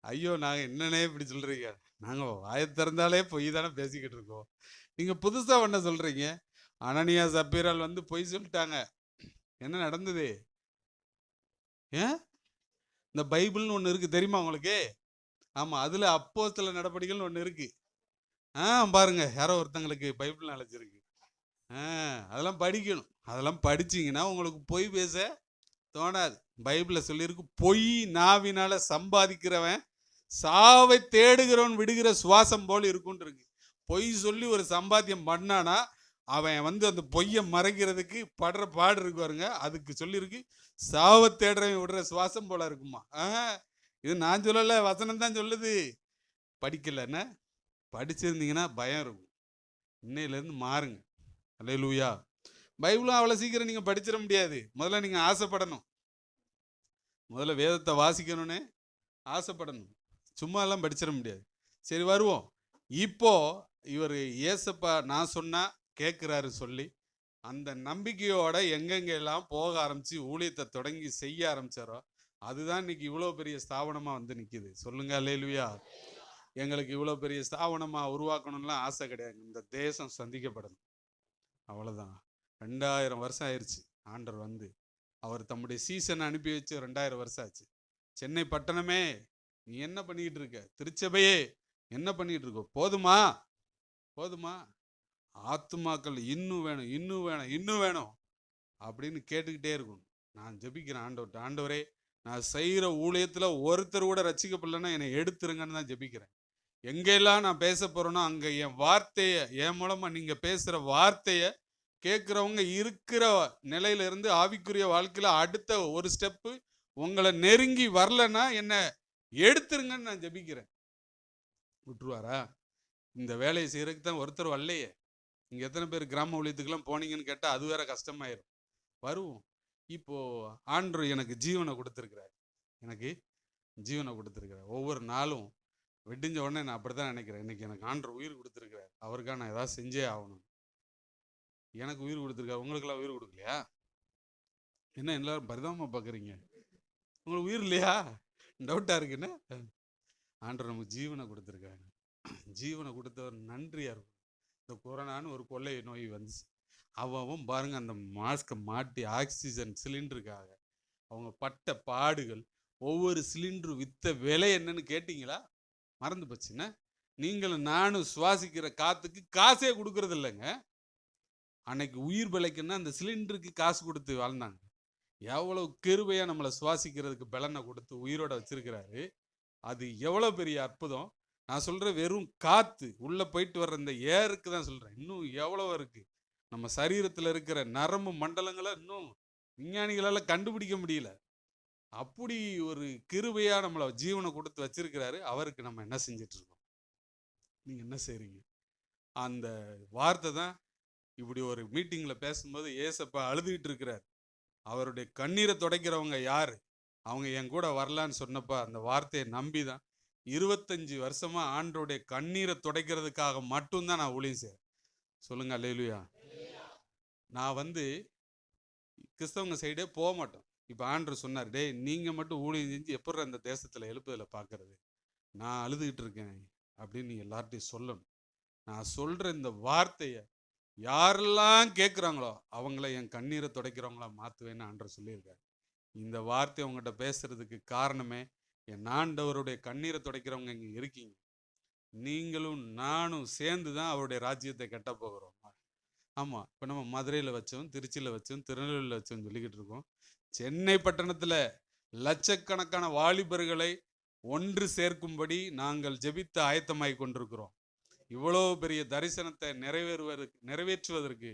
ஐயோ, நாங்க என்னன்னே இப்படி சொல்றீங்க, நாங்க வாயை திறந்தாலே பொய் தானே பேசிக்கிட்டு இருக்கோம், நீங்க புதுசா ஒன்ன சொல்றீங்க. அனனியா சப்பீரால் வந்து பொய் சொல்லிட்டாங்க. என்ன நடந்தது? ஏன் இந்த பைபிள்னு ஒன்று இருக்கு தெரியுமா உங்களுக்கு? ஆமா, அதுல அப்போஸ்தல நடபடிகள் ஒன்று இருக்கு. பாருங்க, யாரோ ஒருத்தங்களுக்கு பைபிள் நாலேஜ் இருக்கு. அதெல்லாம் படிக்கணும். அதெல்லாம் படிச்சீங்கன்னா உங்களுக்கு பொய் பேச தோணாது. பைபிள்ல சொல்லியிருக்கு, பொய் நாவினால சம்பாதிக்கிறவன் சாவை தேடுகிறவன் விடுகிற சுவாசம் போல் இருக்குன்னு இருக்கு. பொய் சொல்லி ஒரு சம்பாத்தியம் பண்ணானா அவன் வந்து அந்த பொய்யை மறைக்கிறதுக்கு படுற பாடு இருக்கு பாருங்க. அதுக்கு சொல்லியிருக்கு, சாவை தேடுறவன் விடுற சுவாசம் போல இருக்குமா. இது நான் சொல்லல, வசனம் தான் சொல்லுது. படிக்கலன்னா, படிச்சிருந்தீங்கன்னா பயம் இருக்கும். இன்னையிலேருந்து மாறுங்க. அல்லேலூயா. பைபிளும் அவ்வளோ சீக்கிரம் நீங்கள் படிச்சிட முடியாது. முதல்ல நீங்கள் ஆசைப்படணும். முதல்ல வேதத்தை வாசிக்கணும்னு ஆசைப்படணும். சும்மா எல்லாம் படிச்சிட முடியாது. சரி, வருவோம். இப்போ இவர் ஏசப்பா நான் சொன்னா கேட்குறாரு சொல்லி அந்த நம்பிக்கையோட எங்கெங்கெல்லாம் போக ஆரம்பிச்சு ஊழியத்தை தொடங்கி செய்ய ஆரம்பிச்சாரோ அதுதான் இன்னைக்கு இவ்வளோ பெரிய ஸ்தாபனமாக வந்து நிற்கிது. சொல்லுங்க அல்லேலூயா. எங்களுக்கு இவ்வளோ பெரிய ஸ்தாபனமாக உருவாக்கணும்லாம் ஆசை கிடையாது. இந்த தேசம் சந்திக்கப்படணும், அவ்வளோதான். 2000 வருஷம் ஆயிடுச்சு ஆண்டவர் வந்து. அவர் தம்முடைய சீசனை அனுப்பி வச்சு 2000 வருஷம் ஆச்சு. சென்னை பட்டணமே நீ என்ன பண்ணிக்கிட்டு இருக்க? திருச்சபையே என்ன பண்ணிக்கிட்டு இருக்க? போதுமா? போதுமா? ஆத்துமாக்கள் இன்னும் வேணும், இன்னும் வேணும், இன்னும் வேணும். அப்படின்னு கேட்டுக்கிட்டே இருக்கணும். நான் ஜெபிக்கிறேன் ஆண்டவர்கிட்ட, ஆண்டவரே நான் செய்கிற ஊழியத்தில் ஒருத்தர் கூட ரட்சிக்கப்படலைன்னா என்னை எடுத்துருங்கன்னு தான் ஜெபிக்கிறேன். எங்கெல்லாம் நான் பேச போகிறேனோ அங்கே என் வார்த்தையை, என் மூலமாக நீங்கள் பேசுகிற வார்த்தையை கேட்குறவங்க இருக்கிற நிலையிலிருந்து ஆவிக்குரிய வாழ்க்கையில் அடுத்த ஒரு ஸ்டெப்பு உங்களை நெருங்கி வரலன்னா என்னை எடுத்துருங்கன்னு நான் ஜெபிக்கிறேன். விட்டுருவாரா? இந்த வேலையை செய்கிறதுக்கு தான் ஒருத்தர் வரலையே. இங்கே எத்தனை பேர் கிராம ஊழியத்துக்கெல்லாம் போனீங்கன்னு கேட்டால் அது வேற கஷ்டமாயிரும். வருவோம். இப்போது ஆண்டவர் எனக்கு ஜீவனை கொடுத்துருக்கிறார், எனக்கு ஜீவனை கொடுத்துருக்கிறார். ஒவ்வொரு நாளும் வெடிஞ்ச உடனே நான் அப்படி தான் நினைக்கிறேன், இன்னைக்கு எனக்கு ஆண்டவர் உயிர் கொடுத்துருக்கிறார், அவருக்காக நான் ஏதாவது செஞ்சே ஆகணும். எனக்கு உயிர் கொடுத்துருக்காரு, உங்களுக்கெல்லாம் உயிர் கொடுக்கலையா? என்ன எல்லாரும் பரிதாபமாக பார்க்குறீங்க? உங்களுக்கு உயிர் இல்லையா? டவுட்டாக இருக்குன்னு. ஆண்டவர் நமக்கு ஜீவனை கொடுத்துருக்காங்க. ஜீவனை கொடுத்தவர் நன்றியாக இருக்கும். இந்த கொரோனான்னு ஒரு கொள்ளை நோய் வந்துச்சு. அவன் பாருங்க அந்த மாஸ்கை மாட்டி ஆக்சிஜன் சிலிண்டருக்காக அவங்க பட்ட பாடுகள், ஒவ்வொரு சிலிண்டரு வித்த விலை என்னன்னு கேட்டிங்களா? மறந்து போச்சுன்னா, நீங்களும் நானும் சுவாசிக்கிற காத்துக்கு காசே கொடுக்கறது இல்லைங்க. அன்னைக்கு உயிர் பிழைக்குன்னா அந்த சிலிண்டருக்கு காசு கொடுத்து வாழ்ந்தாங்க. எவ்வளவு கிருபையா நம்மளை சுவாசிக்கிறதுக்கு பலனை கொடுத்து உயிரோட வச்சிருக்கிறாரு. அது எவ்வளோ பெரிய அற்புதம். நான் சொல்கிறேன், வெறும் காற்று உள்ளே போயிட்டு வர்ற இந்த ஏருக்கு தான் சொல்கிறேன். இன்னும் எவ்வளோ இருக்குது நம்ம சரீரத்தில் இருக்கிற நரம்பு மண்டலங்களை இன்னும் விஞ்ஞானிகளால் கண்டுபிடிக்க முடியல. அப்படி ஒரு கிருபையாக நம்மளை ஜீவனை கொடுத்து வச்சிருக்கிறாரு. அவருக்கு நம்ம என்ன செஞ்சிட்ருக்கோம்? நீங்கள் என்ன செய்கிறீங்க? அந்த வார்த்தை தான் இப்படி ஒரு மீட்டிங்கில் பேசும்போது ஏசப்பா அழுதுகிட்டு இருக்கிறார். அவருடைய கண்ணீரை துடைக்கிறவங்க யார்? அவங்க என் கூட வரலான்னு சொன்னப்ப அந்த வார்த்தையை நம்பி தான் 25 வருஷமா ஆண்டோடைய கண்ணீரை துடைக்கிறதுக்காக மட்டும்தான் நான் ஊழியம் செய்கிறேன். சொல்லுங்க அல்லேலூயா. நான் கிறிஸ்தவங்க சைடே போக மாட்டோம். இப்போ ஆண்டவர் சொன்னார், டேய் நீங்கள் மட்டும் ஊழியம் செஞ்சு எப்படி அந்த தேசத்தில் எழுப்புதலை பார்க்கறது? நான் அழுதுகிட்டு இருக்கேன் அப்படின்னு நீ எல்லார்ட்டையும் சொல்லணும். நான் சொல்கிற இந்த வார்த்தையை யாரெல்லாம் கேட்குறாங்களோ அவங்கள என் கண்ணீரை துடைக்கிறவங்களா மாற்றுவேன்னு ஆண்டவர் சொல்லியிருக்காரு. இந்த வார்த்தை உங்கள்கிட்ட பேசுறதுக்கு காரணமே, என் ஆண்டவருடைய கண்ணீரை துடைக்கிறவங்க இங்கே இருக்கீங்க. நீங்களும் நானும் சேர்ந்து தான் அவருடைய ராஜ்யத்தை கட்ட போகிறோம். ஆமாம், இப்போ நம்ம மதுரையில் வச்சோம், திருச்சியில் வச்சோம், திருநெல்வேலியில் வச்சோம் சொல்லிக்கிட்டு இருக்கோம். சென்னை பட்டணத்தில் லட்சக்கணக்கான வாலிபர்களை ஒன்று சேர்க்கும்படி நாங்கள் ஜெபித்து ஆயத்தமாகி கொண்டிருக்கிறோம். இவ்வளோ பெரிய தரிசனத்தை நிறைவேற்றுவதற்கு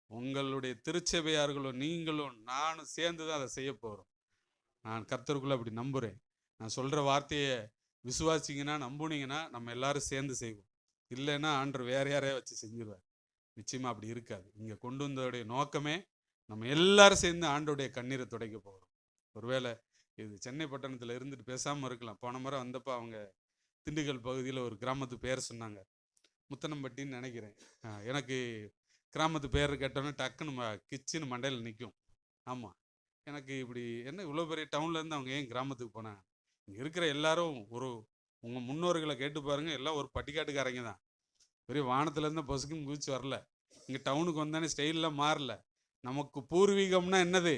உங்களுடைய திருச்சபையார்களும் நீங்களும் நானும் சேர்ந்து தான் அதை செய்ய போகிறோம். நான் கர்த்தருக்குள்ள அப்படி நம்புகிறேன். நான் சொல்கிற வார்த்தையை விசுவாசிங்கன்னா, நம்புனீங்கன்னா நம்ம எல்லாரும் சேர்ந்து செய்வோம். இல்லைன்னா ஆண்டவர் வேற யாரையா வச்சு செஞ்சிருவார். நிச்சயமாக அப்படி இருக்காது. இங்கே கொண்டு வந்தோடைய நோக்கமே நம்ம எல்லாரும் சேர்ந்து ஆண்டோடைய கண்ணீரை துடைக்க போகிறோம். ஒருவேளை இது சென்னை பட்டணத்தில் இருந்துட்டு பேசாமல் இருக்கலாம். போன முறை வந்தப்போ அவங்க திண்டுக்கல் பகுதியில் ஒரு கிராமத்து பேர் சொன்னாங்க, முத்தனம்பட்டின்னு நினைக்கிறேன். எனக்கு கிராமத்து பேர் கேட்டோன்னே டக்குன்னு கிச்சன்னு மண்டையில் நிற்கும். ஆமாம், எனக்கு இப்படி என்ன இவ்வளோ பெரிய டவுன்லேருந்து அவங்க ஏன் கிராமத்துக்கு போனாங்க? இங்கே இருக்கிற எல்லாரும் உங்கள் முன்னோர்களை கேட்டு பாருங்கள், எல்லாம் ஒரு பட்டிக்காட்டுக்காரங்க தான். பெரிய வானத்துலேருந்து பொசுக்குன்னு குதிச்சு வரல. இங்கே டவுனுக்கு வந்தானே ஸ்டைல்லாம் மாறல. நமக்கு பூர்வீகம்னா என்னது?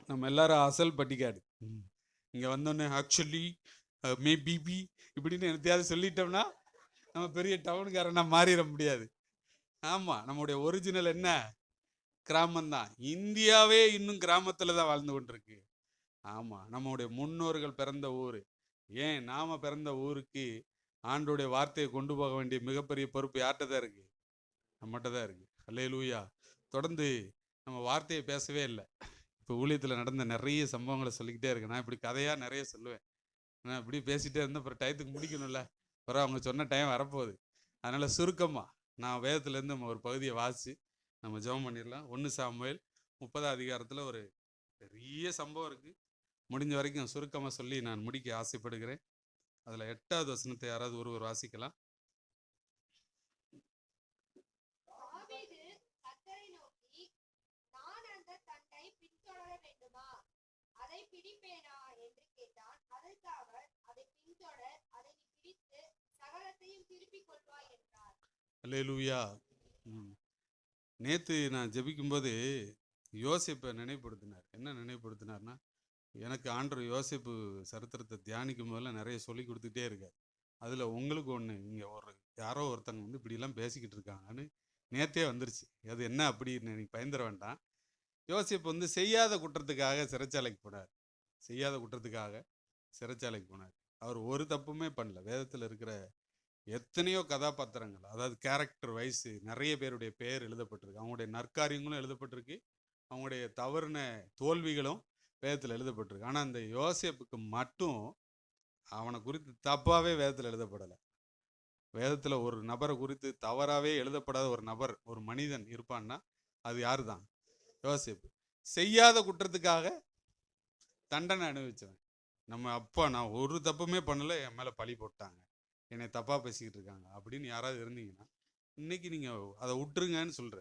நம்ம எல்லாரும் அசல் பட்டிக்காடு. இங்கே வந்தோடனே ஆக்சுவலி மேபி இப்படின்னு எனத்தையாவது சொல்லிட்டோம்னா நம்ம பெரிய டவுனுக்காரனா மாறிட முடியாது. ஆமாம், நம்முடைய ஒரிஜினல் என்ன? கிராமம்தான். இந்தியாவே இன்னும் கிராமத்தில் தான் வாழ்ந்து கொண்டிருக்கு. ஆமாம், நம்முடைய முன்னோர்கள் பிறந்த ஊர். ஏன் நாம் பிறந்த ஊருக்கு ஆண்டோடைய வார்த்தையை கொண்டு போக வேண்டிய மிகப்பெரிய பொறுப்பு யார்கிட்ட தான் இருக்குது? நம்மகிட்ட தான் இருக்குது. அல்லேலூயா. தொடர்ந்து நம்ம வார்த்தையை பேசவே இல்லை. இப்போ ஊழியத்தில் நடந்த நிறைய சம்பவங்களை சொல்லிக்கிட்டே இருக்கேன். நான் இப்படி கதையாக நிறைய சொல்லுவேன். நான் இப்படி பேசிகிட்டே இருந்தேன், அப்புறம் டயத்துக்கு முடிக்கணும்ல. அப்புறம் அவங்க சொன்ன டைம் வரப்போகுது. அதனால் சுருக்கமாக நான் வேதத்துலேருந்து நம்ம ஒரு பகுதியை வாசி நம்ம ஜெபம் பண்ணிடலாம். 1 சாமுவேல் 30ஆம் அதிகாரத்தில் ஒரு பெரிய சம்பவம் இருக்குது. முடிஞ்ச வரைக்கும் சுருக்கமாக சொல்லி நான் முடிக்க ஆசைப்படுகிறேன். அதில் 8வது வசனத்தை யாராவது ஒருவர் வாசிக்கலாம். அல்லேலூயா. நேற்று நான் ஜெபிக்கும்போது யோசேப்பை நினைவுபடுத்தினார். என்ன நினைவுபடுத்தினார்னா, எனக்கு ஆண்டவர் யோசேப்பு சரித்திரத்தை தியானிக்கும் போதெல்லாம் நிறைய சொல்லி கொடுத்துட்டே இருக்கார். அதில் உங்களுக்கு ஒன்று, இங்கே யாரோ ஒருத்தங்க இப்படிலாம் பேசிக்கிட்டு இருக்காங்கன்னு நேற்றே வந்துருச்சு. அது என்ன அப்படின்னு நீங்கள் பயந்துட வேண்டாம். யோசேப்பு வந்து செய்யாத குற்றத்துக்காக சிறைச்சாலைக்கு போனார். செய்யாத குற்றத்துக்காக சிறைச்சாலைக்கு போனார். அவர் ஒரு தப்புமே பண்ணல. வேதத்தில் இருக்கிற எத்தனையோ கதாபாத்திரங்கள், அதாவது கேரக்டர் வைஸ் நிறைய பேருடைய பெயர் எழுதப்பட்டிருக்கு. அவங்களுடைய நற்காரியங்களும் எழுதப்பட்டிருக்கு, அவங்களுடைய தவறுன தோல்விகளும் வேதத்தில் எழுதப்பட்டிருக்கு. ஆனால் அந்த யோசேப்புக்கு மட்டும் அவனை குறித்து தப்பாகவே வேதத்தில் எழுதப்படலை. வேதத்தில் ஒரு நபரை குறித்து தவறாகவே எழுதப்படாத ஒரு நபர், ஒரு மனிதன் இருப்பான்னா அது யாரு தான்? யோசேப்பு. செய்யாத குற்றத்துக்காக தண்டனை அனுபவிச்சவன். நம்ம அப்பா நான் ஒரு தப்புமே பண்ணல, என் மேலே பழி போட்டாங்க, என்னை தப்பாக பேசிக்கிட்டு இருக்காங்க அப்படின்னு யாராவது இருந்தீங்கன்னா இன்னைக்கு நீங்கள் அதை விட்டுருங்கன்னு சொல்கிற.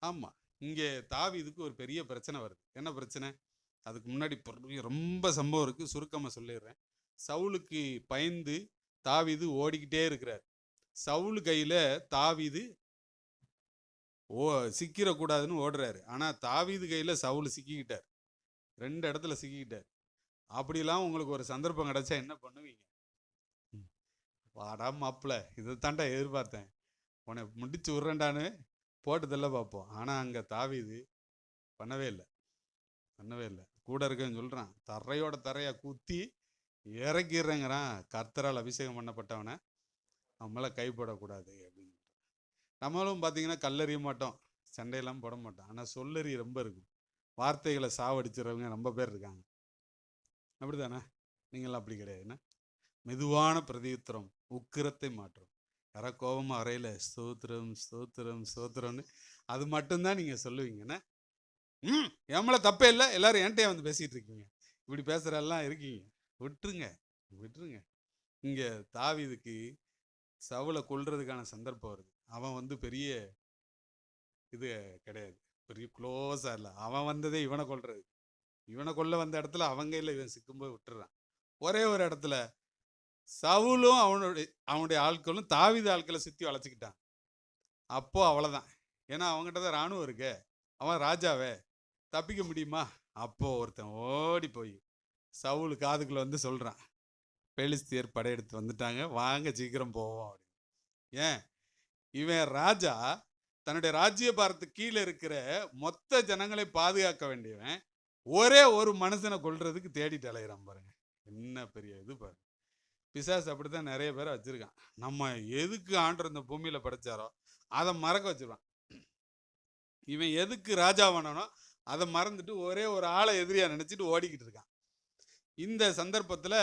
ஆமாம், இங்கே தாவீதுக்கு ஒரு பெரிய பிரச்சனை வருது. என்ன பிரச்சனை? அதுக்கு முன்னாடி ரொம்ப சம்பவம் இருக்குது, சுருக்கமாக சொல்லிடுறேன். சவுலுக்கு பயந்து தாவீது ஓடிக்கிட்டே இருக்கிறார். சவுல் கையில் தாவீது சிக்கிடக்கூடாதுன்னு ஓடுறாரு. ஆனால் தாவீது கையில் சவுல் சிக்கிக்கிட்டார், 2 இடத்துல சிக்கிக்கிட்டார். அப்படிலாம் உங்களுக்கு ஒரு சந்தர்ப்பம் கிடைச்சா என்ன பண்ணுவீங்க? வாடா மாப்பிள்ள, இதை தாண்டா எதிர்பார்த்தேன், உன்னை முடிச்சு விட்றேன்டான்னு போட்டதெல்ல பார்ப்போம். ஆனால் அங்கே தாவீது பண்ணவே இல்லை. கூட இருக்கன்னு சொல்கிறான், தரையோட தரையா குத்தி இறக்கிடுறேங்கிறான். கர்த்தரால் அபிஷேகம் பண்ணப்பட்டவனை அவன் மேலே கைப்படக்கூடாது அப்படின்னு. நம்மளும் பார்த்தீங்கன்னா கல்லறிய மாட்டோம், சண்டையெல்லாம் போட மாட்டோம், ஆனால் சொல்லறி ரொம்ப இருக்கும். வார்த்தைகளை சாவடிச்சிடறவங்க ரொம்ப பேர் இருக்காங்க. அப்படி தானே? நீங்களாம் அப்படி கிடையாதுண்ணா. மெதுவான பிரதியுத்தரம் உக்கிரத்தை மாற்றும். யாரா கோபமாக அறையில் ஸ்தோத்திரம் ஸ்தோத்திரம் ஸ்தோத்திரம்னு அது மட்டும்தான் நீங்கள் சொல்லுவீங்கண்ணா. என் மேலே தப்பே இல்லை, எல்லாரும் என்கிட்டயே வந்து பேசிகிட்டு இருக்கீங்க, இப்படி பேசுகிறெல்லாம் இருக்கீங்க. விட்டுருங்க. இங்கே தாவீதுக்கு சவுலை கொல்றதுக்கான சந்தர்ப்பம் வருது. அவன் வந்து பெரிய இது கிடையாது, பெரிய க்ளோஸாக இல்லை. அவன் வந்ததே இவனை கொல்றது. இவனை கொல்ல வந்த இடத்துல அவங்க இல்லை, இவன் சிக்கும்போது விட்டுறான். ஒரே ஒரு இடத்துல சவுலும் அவனுடைய ஆட்களும் தாவீது ஆட்களை சுற்றி வளைச்சிக்கிட்டான். அப்போ அவ்வளோதான். ஏன்னா அவங்ககிட்ட தான் இராணுவம் இருக்கு, அவன் ராஜாவே, தப்பிக்க முடியுமா? அப்போ ஒருத்தன் ஓடி போய் சவுல் காதுக்குள்ள வந்து சொல்கிறான், பெலிஸ்தியர் படையெடுத்து வந்துட்டாங்க, வாங்க சீக்கிரம் போவோம் அப்படின்னு. ஏன்? இவன் ராஜா தன்னுடைய ராஜ்ய பாரத்துக்கு கீழே இருக்கிற மொத்த ஜனங்களை பாதுகாக்க வேண்டியவன் ஒரே ஒரு மனுஷனை கொல்றதுக்கு தேடிட்டு அலையிறான். பாருங்க என்ன பெரிய இது பாருங்க. பிசாசு அப்படித்தான் நிறைய பேரை வச்சிருக்கான். நம்ம எதுக்கு ஆண்டவர் இந்த பூமியில படைச்சாரோ அதை மறக்க வச்சிருவான். இவன் எதுக்கு ராஜா பண்ணனோ அதை மறந்துட்டு ஒரே ஒரு ஆளை எதிரியா நினைச்சிட்டு ஓடிக்கிட்டு இருக்கான். இந்த சந்தர்ப்பத்துல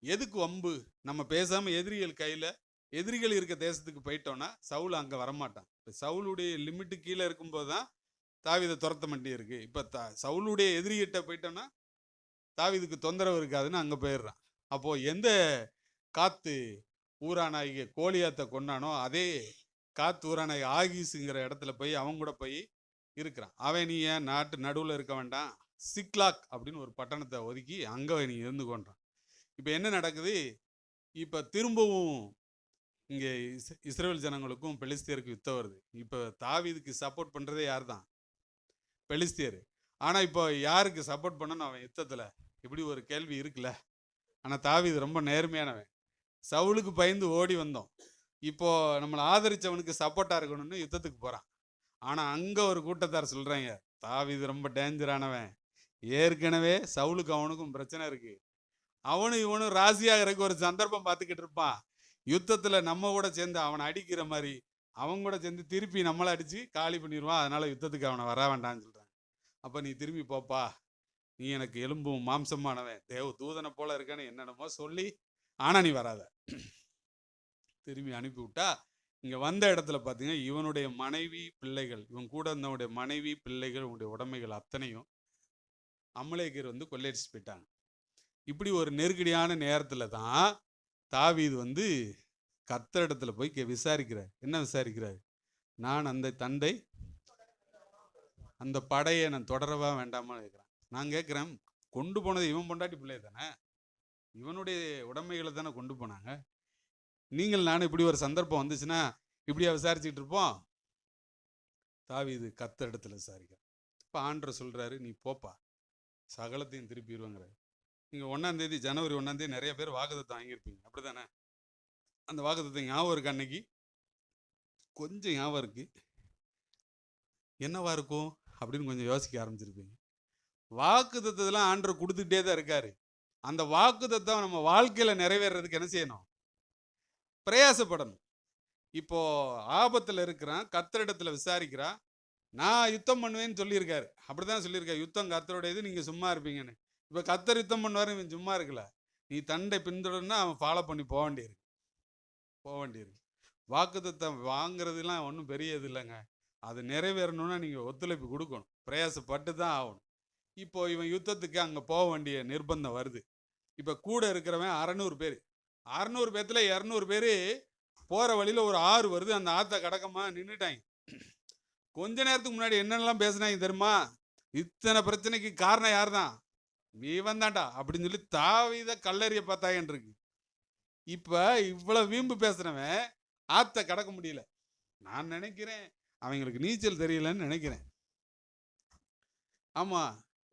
எதுக்கு வம்பு? நம்ம பேசாம எதிரிகள் கையில, எதிரிகள் இருக்க தேசத்துக்கு போயிட்டோம்னா சவுல் அங்க வரமாட்டான். சவுளுடைய லிமிட்டு கீழே இருக்கும்போது தான் தாவீதை துரத்த மாட்டி இருக்கு. இப்ப சவுளுடைய எதிரிகிட்ட போயிட்டோம்னா தாவீதுக்கு தொந்தரவு இருக்காதுன்னு அங்க போயிடுறான். அப்போ எந்த காத்து ஊரானாகிய கோலியாத்தை கொண்டானோ அதே காத்து ஊரானாகி ஆகீஸுங்கிற இடத்துல போய் அவங்க கூட போய் இருக்கிறான். அவன் நீ ஏன் நாட்டு நடுவில் இருக்க வேண்டாம், சிக்லாக் அப்படின்னு ஒரு பட்டணத்தை ஒதுக்கி அங்கே நீ இருந்து கொண்டான். இப்போ என்ன நடக்குது? இப்போ திரும்பவும் இங்கே இஸ்ரேல் ஜனங்களுக்கும் பெலிஸ்தியருக்கும் யுத்தம் வருது. இப்போ தாவீதுக்கு சப்போர்ட் பண்ணுறதே யார் தான்? பெலிஸ்தியர். ஆனால் இப்போ யாருக்கு சப்போர்ட் பண்ணணும் அவன் யுத்தத்தில்? இப்படி ஒரு கேள்வி இருக்குல்ல. ஆனால் தாவீது ரொம்ப நேர்மையானவன். சவுலுக்கு பயந்து ஓடி வந்தோம், இப்போ நம்மளை ஆதரிச்சவனுக்கு சப்போர்ட்டாக இருக்கணும்னு யுத்தத்துக்கு போகிறான். ஆனால் அங்கே ஒரு கூட்டத்தார் சொல்கிறாங்க, தாவீது ரொம்ப டேஞ்சரானவன், ஏற்கனவே சவுலுக்கு அவனுக்கும் பிரச்சனை இருக்கு, அவனும் இவனும் ராசியாகிறதுக்கு ஒரு சந்தர்ப்பம் பார்த்துக்கிட்டு இருப்பான், யுத்தத்தில் நம்ம கூட சேர்ந்து அவனை அடிக்கிற மாதிரி அவங்க கூட சேர்ந்து திருப்பி நம்மளை அடித்து காலி பண்ணிடுவான், அதனால யுத்தத்துக்கு அவனை வர வேண்டான்னு சொல்கிறாங்க. அப்போ நீ திரும்பி போப்பா, நீ எனக்கு எலும்பும் மாம்சமானவன், தேவ தூதனை போல இருக்கன்னு என்னென்னமோ சொல்லி, ஆனால் நீ வராத திரும்பி அனுப்பி விட்டா. இங்கே வந்த இடத்துல பார்த்தீங்கன்னா இவனுடைய மனைவி பிள்ளைகள், இவன் கூட இருந்தவனுடைய மனைவி பிள்ளைகள், இவனுடைய உடைமைகள் அத்தனையும் அமலேக்கர் வந்து கொள்ளையடிச்சு போயிட்டாங்க. இப்படி ஒரு நெருக்கடியான நேரத்தில் தான் தாவீது வந்து கர்த்தரிடத்துல போய் விசாரிக்கிறார். என்ன விசாரிக்கிறார்? நான் அந்த தந்தை அந்த படையை நான் தொடரவா வேண்டாமா கேட்குறேன். நான் கேட்குறேன், கொண்டு போனது இவன் பொண்டாட்டி பிள்ளைய தானே, இவனுடைய உடைமைகளை தானே கொண்டு போனாங்க. நீங்கள் நானும் இப்படி ஒரு சந்தர்ப்பம் வந்துச்சுன்னா இப்படியா விசாரிச்சுட்டு இருப்போம்? தாவீது கர்த்தரிடத்துல விசாரிக்கிறார். இப்போ ஆண்டவர் சொல்றாரு, நீ போப்பா, சகலத்தையும் திருப்பிடுவாங்கிறாரு. நீங்கள் 1ஆம் தேதி ஜனவரி 1ஆம் தேதி நிறைய பேர் வாக்குத்தத்தம் வாங்கியிருப்பீங்க, அப்படி தானே? அந்த வாக்குத்தத்தம் ஞாபகம் இருக்கு? அன்னைக்கு கொஞ்சம் ஞாபகம் இருக்கு. என்னவா இருக்கும்? அப்படின்னு கொஞ்சம் யோசிக்க ஆரம்பிச்சிருப்பீங்க. வாக்குத்தத்தத்தெல்லாம் ஆண்டவர் கொடுத்துட்டே தான் இருக்காரு. அந்த வாக்குத்தத்தம் நம்ம வாழ்க்கையில நிறைவேறதுக்கு என்ன செய்யணும்? பிரயாசப்படணும். இப்போ ஆபத்துல இருக்கிறான், கர்த்தரிடத்துல விசாரிக்கிறான். நான் யுத்தம் பண்ணுவேன்னு சொல்லியிருக்காரு. அப்படிதான் சொல்லியிருக்காரு, யுத்தம் கர்த்தருடையது, நீங்க சும்மா இருப்பீங்கன்னு. இப்போ கர்த்தர் யுத்தம் பண்ணுவாரு, இவன் சும்மா இருக்கல. நீ தண்டை பின்தொடர்னா அவன் ஃபாலோ பண்ணி போக வேண்டியிருக்கு. வாக்குத்தத்தம் வாங்குறதுலாம் ஒன்றும் பெரிய இது இல்லைங்க. அது நிறைவேறணும்னா நீங்கள் ஒத்துழைப்பு கொடுக்கணும், பிரயாசப்பட்டு தான் ஆகணும். இப்போ இவன் யுத்தத்துக்கு அங்கே போக வேண்டிய நிர்பந்தம் வருது. இப்போ கூட இருக்கிறவன் 600 பேர். 600 பேர்த்துல 200 பேர் போகிற வழியில் ஒரு ஆறு வருது, அந்த ஆற்றை கடக்கமா நின்றுட்டாங்க. கொஞ்ச நேரத்துக்கு முன்னாடி என்னென்னலாம் பேசுனாங்க தெரியுமா? இத்தனை பிரச்சனைக்கு காரணம் யார் தான்? இவன் தான்டா அப்படின்னு சொல்லி தாவீதை கல்லறிய பார்த்தாங்கன்னு இருக்கு. இப்போ இவ்வளவு வீம்பு பேசுறவன் ஆற்றை கடக்க முடியல. நான் நினைக்கிறேன் அவங்களுக்கு நீச்சல் தெரியலன்னு நினைக்கிறேன். ஆமா,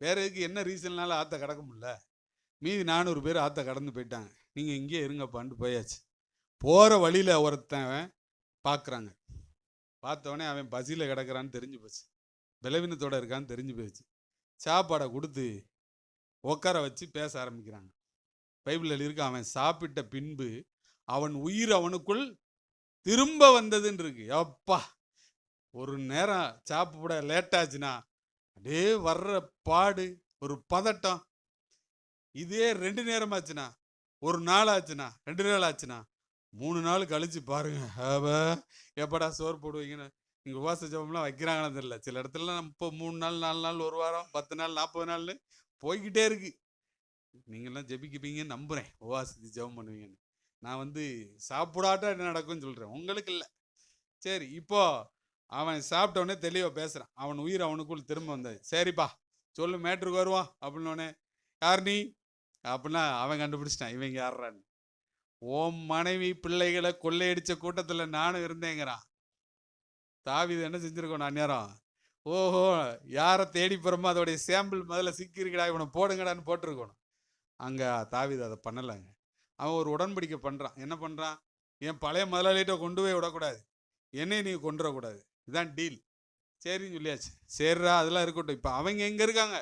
வேற எதுக்கு என்ன ரீசன்னால ஆற்றை கடக்க முடியல? மீதி 400 பேர் ஆற்றை கடந்து போயிட்டாங்க. நீங்க இங்கே இருங்கப்பான்ட்டு போயாச்சு. போற வழியில ஒருத்தன் பார்க்குறாங்க. பார்த்தவொடனே அவன் பசியில் கிடக்கிறான்னு தெரிஞ்சு போச்சு, பலவீனத்தோட இருக்கான்னு தெரிஞ்சு போயிடுச்சு. சாப்பாடை கொடுத்து உட்கார வச்சு பேச ஆரம்பிக்கிறாங்க. பைபிளில் இருக்கு, அவன் சாப்பிட்ட பின்பு அவன் உயிர் அவனுக்குள் திரும்ப வந்ததுன்னு இருக்கு. அப்பா, ஒரு நேரம் சாப்பிட லேட்டாச்சுன்னா அப்படியே வர்ற பாடு, ஒரு பதட்டம். இதே 2 நேரம் ஆச்சுன்னா, ஒரு நாள் ஆச்சுன்னா, 2 நாள் ஆச்சுன்னா, 3 நாள் கழிச்சு பாருங்க, எப்படா சோறு போடுவீங்கன்னு. இங்கே உபவாச ஜெபம்லாம் வைக்கிறாங்கன்னு தெரியல. சில இடத்துலலாம் இப்போ 3 நாள் 4 நாள், ஒரு வாரம், 10 நாள், 40 நாள்னு போய்கிட்டே இருக்கு. நீங்கள்லாம் ஜெபிக்குப்பீங்கன்னு நம்புகிறேன், உபவாசத்து ஜெபம் பண்ணுவீங்கன்னு. நான் சாப்பிடாட்டா என்ன நடக்கும்னு சொல்கிறேன், உங்களுக்கு இல்லை. சரி, இப்போ அவன் சாப்பிட்டவொடனே தெளிவாக பேசுகிறான். அவன் உயிர் அவனுக்குள் திரும்ப வந்தது. சரிப்பா சொல்லு, மேட்ருக்கு வருவான் அப்படின்னோடனே, யார் நீ அப்படின்னா அவன் கண்டுபிடிச்சிட்டான் இவங்க யார்றான்னு. ஓம் மனைவி பிள்ளைகளை கொள்ளையடிச்ச கூட்டத்தில் நானும் இருந்தேங்கிறான். தாவீது என்ன செஞ்சிருக்கணும் அந்நேரம்? ஓஹோ, யாரை தேடி போகிறோமோ அதோடைய சாம்பிள் முதல்ல சிக்கிருக்கடா, இவனை போடுங்கடான்னு போட்டிருக்கணும். அங்கே தாவீது அதை பண்ணலைங்க. அவன் ஒரு உடன்படிக்கை பண்ணுறான். என்ன பண்ணுறான்? என் பழைய முதலாளிகிட்ட கொண்டு போய் விடக்கூடாது, என்னை நீ கொண்டுடக்கூடாது, இதுதான் டீல். சரின்னு சொல்லியாச்சு. சரிடா, அதெல்லாம் இருக்கட்டும். இப்போ அவங்க எங்கே இருக்காங்க?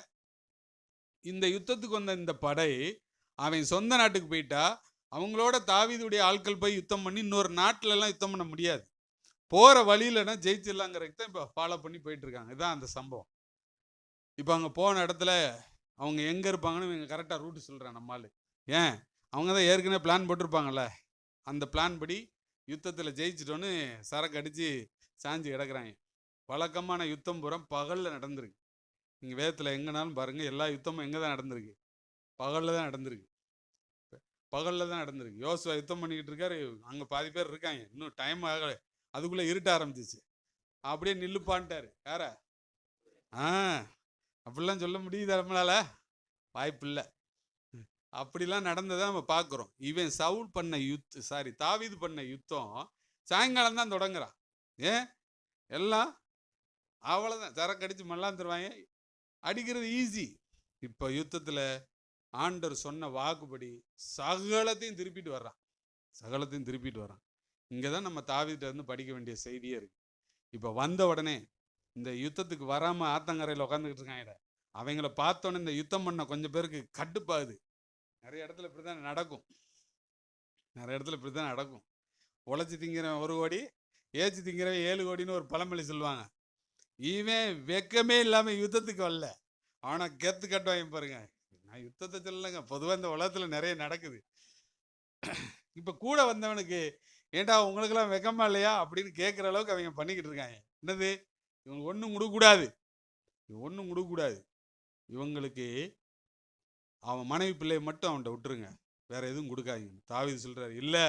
இந்த யுத்தத்துக்கு வந்த இந்த படை அவன் சொந்த நாட்டுக்கு போயிட்டா அவங்களோட தாவீதுடைய ஆட்கள் போய் யுத்தம் பண்ணி இன்னொரு நாட்டிலலாம் யுத்தம் பண்ண முடியாது. போகிற வழியிலனா ஜெயிச்சிடலாங்கிறதுக்கு தான் இப்போ ஃபாலோ பண்ணி போயிட்டு இருக்காங்க. இதுதான் அந்த சம்பவம். இப்போ அங்கே போன இடத்துல அவங்க எங்கே இருப்பாங்கன்னு இவங்க கரெக்டாக ரூட்டு சொல்கிறேன் நம்மால். ஏன், அவங்க தான் ஏற்கனவே பிளான் போட்டிருப்பாங்கல்ல, அந்த பிளான் படி யுத்தத்தில் ஜெயிச்சிட்டோன்னு சரக்கு அடித்து சாஞ்சி கிடக்குறாங்க. வழக்கமான யுத்தம் பூரா பகலில் நடந்திருக்கு. நீங்கள் வேதத்தில் எங்கேனாலும் பாருங்கள், எல்லா யுத்தமும் எங்கே தான் நடந்திருக்கு? பகலில் தான் நடந்திருக்கு. யோசுவா யுத்தம் பண்ணிக்கிட்டு இருக்காரு, அங்கே பாதி பேர் இருக்காங்க, இன்னும் டைம் ஆகலை, அதுக்குள்ளே இருட்ட ஆரம்பிச்சிச்சு. அப்படியே நில்லுப்பான்ட்டாரு. யார? அப்படிலாம் சொல்ல முடியுது நம்மளால? வாய்ப்பு இல்லை. அப்படிலாம் நடந்ததை நம்ம பார்க்குறோம். இவன் சவுல் பண்ண தாவீது பண்ண யுத்தம் சாயங்காலம் தான் தொடங்குறான். ஏன், எல்லாம் அவ்வளோதான், சரக்கு அடித்து மல்லாம் தருவாங்க, அடிக்கிறது ஈஸி. இப்போ யுத்தத்தில் ஆண்டவர் சொன்ன வாக்குப்படி சகலத்தையும் திருப்பிட்டு வர்றான். இங்கே தான் நம்ம தாவீதுட்ட இருந்து படிக்க வேண்டிய செய்தியே இருக்கு. இப்போ வந்த உடனே இந்த யுத்தத்துக்கு வராமல் ஆத்தங்கரையில் உட்காந்துக்கிட்டு இருக்காங்க. அவங்கள பார்த்தோன்னே இந்த யுத்தம் பண்ண கொஞ்சம் பேருக்கு கட்டுப்பாகுது. நிறைய இடத்துல இப்படி தான் நடக்கும். உழைச்சி திங்கிறவன் 1 கோடி, ஏச்சு திங்கிறவன் 7 கோடின்னு ஒரு பழமொழி சொல்லுவாங்க. இவன் வெக்கமே இல்லாமல் யுத்தத்துக்கு வரல, ஆனால் கெத்து கட்டுவாங்க பாருங்க. நான் யுத்தத்தை சொல்லலைங்க, பொதுவாக இந்த உலகத்தில் நிறைய நடக்குது. இப்போ கூட வந்தவனுக்கு ஏண்டா உங்களுக்கெல்லாம் வெக்கமா இல்லையா அப்படின்னு கேட்குற அளவுக்கு அவங்க பண்ணிக்கிட்டு இருக்காங்க. என்னது, இவங்க ஒன்றும் கொடுக்கக்கூடாது. இவங்களுக்கு அவன் மனைவி பிள்ளையை மட்டும் அவன்கிட்ட விட்டுருங்க, வேற எதுவும் கொடுக்காதீங்க. தாவீது சொல்றாரு, இல்லை,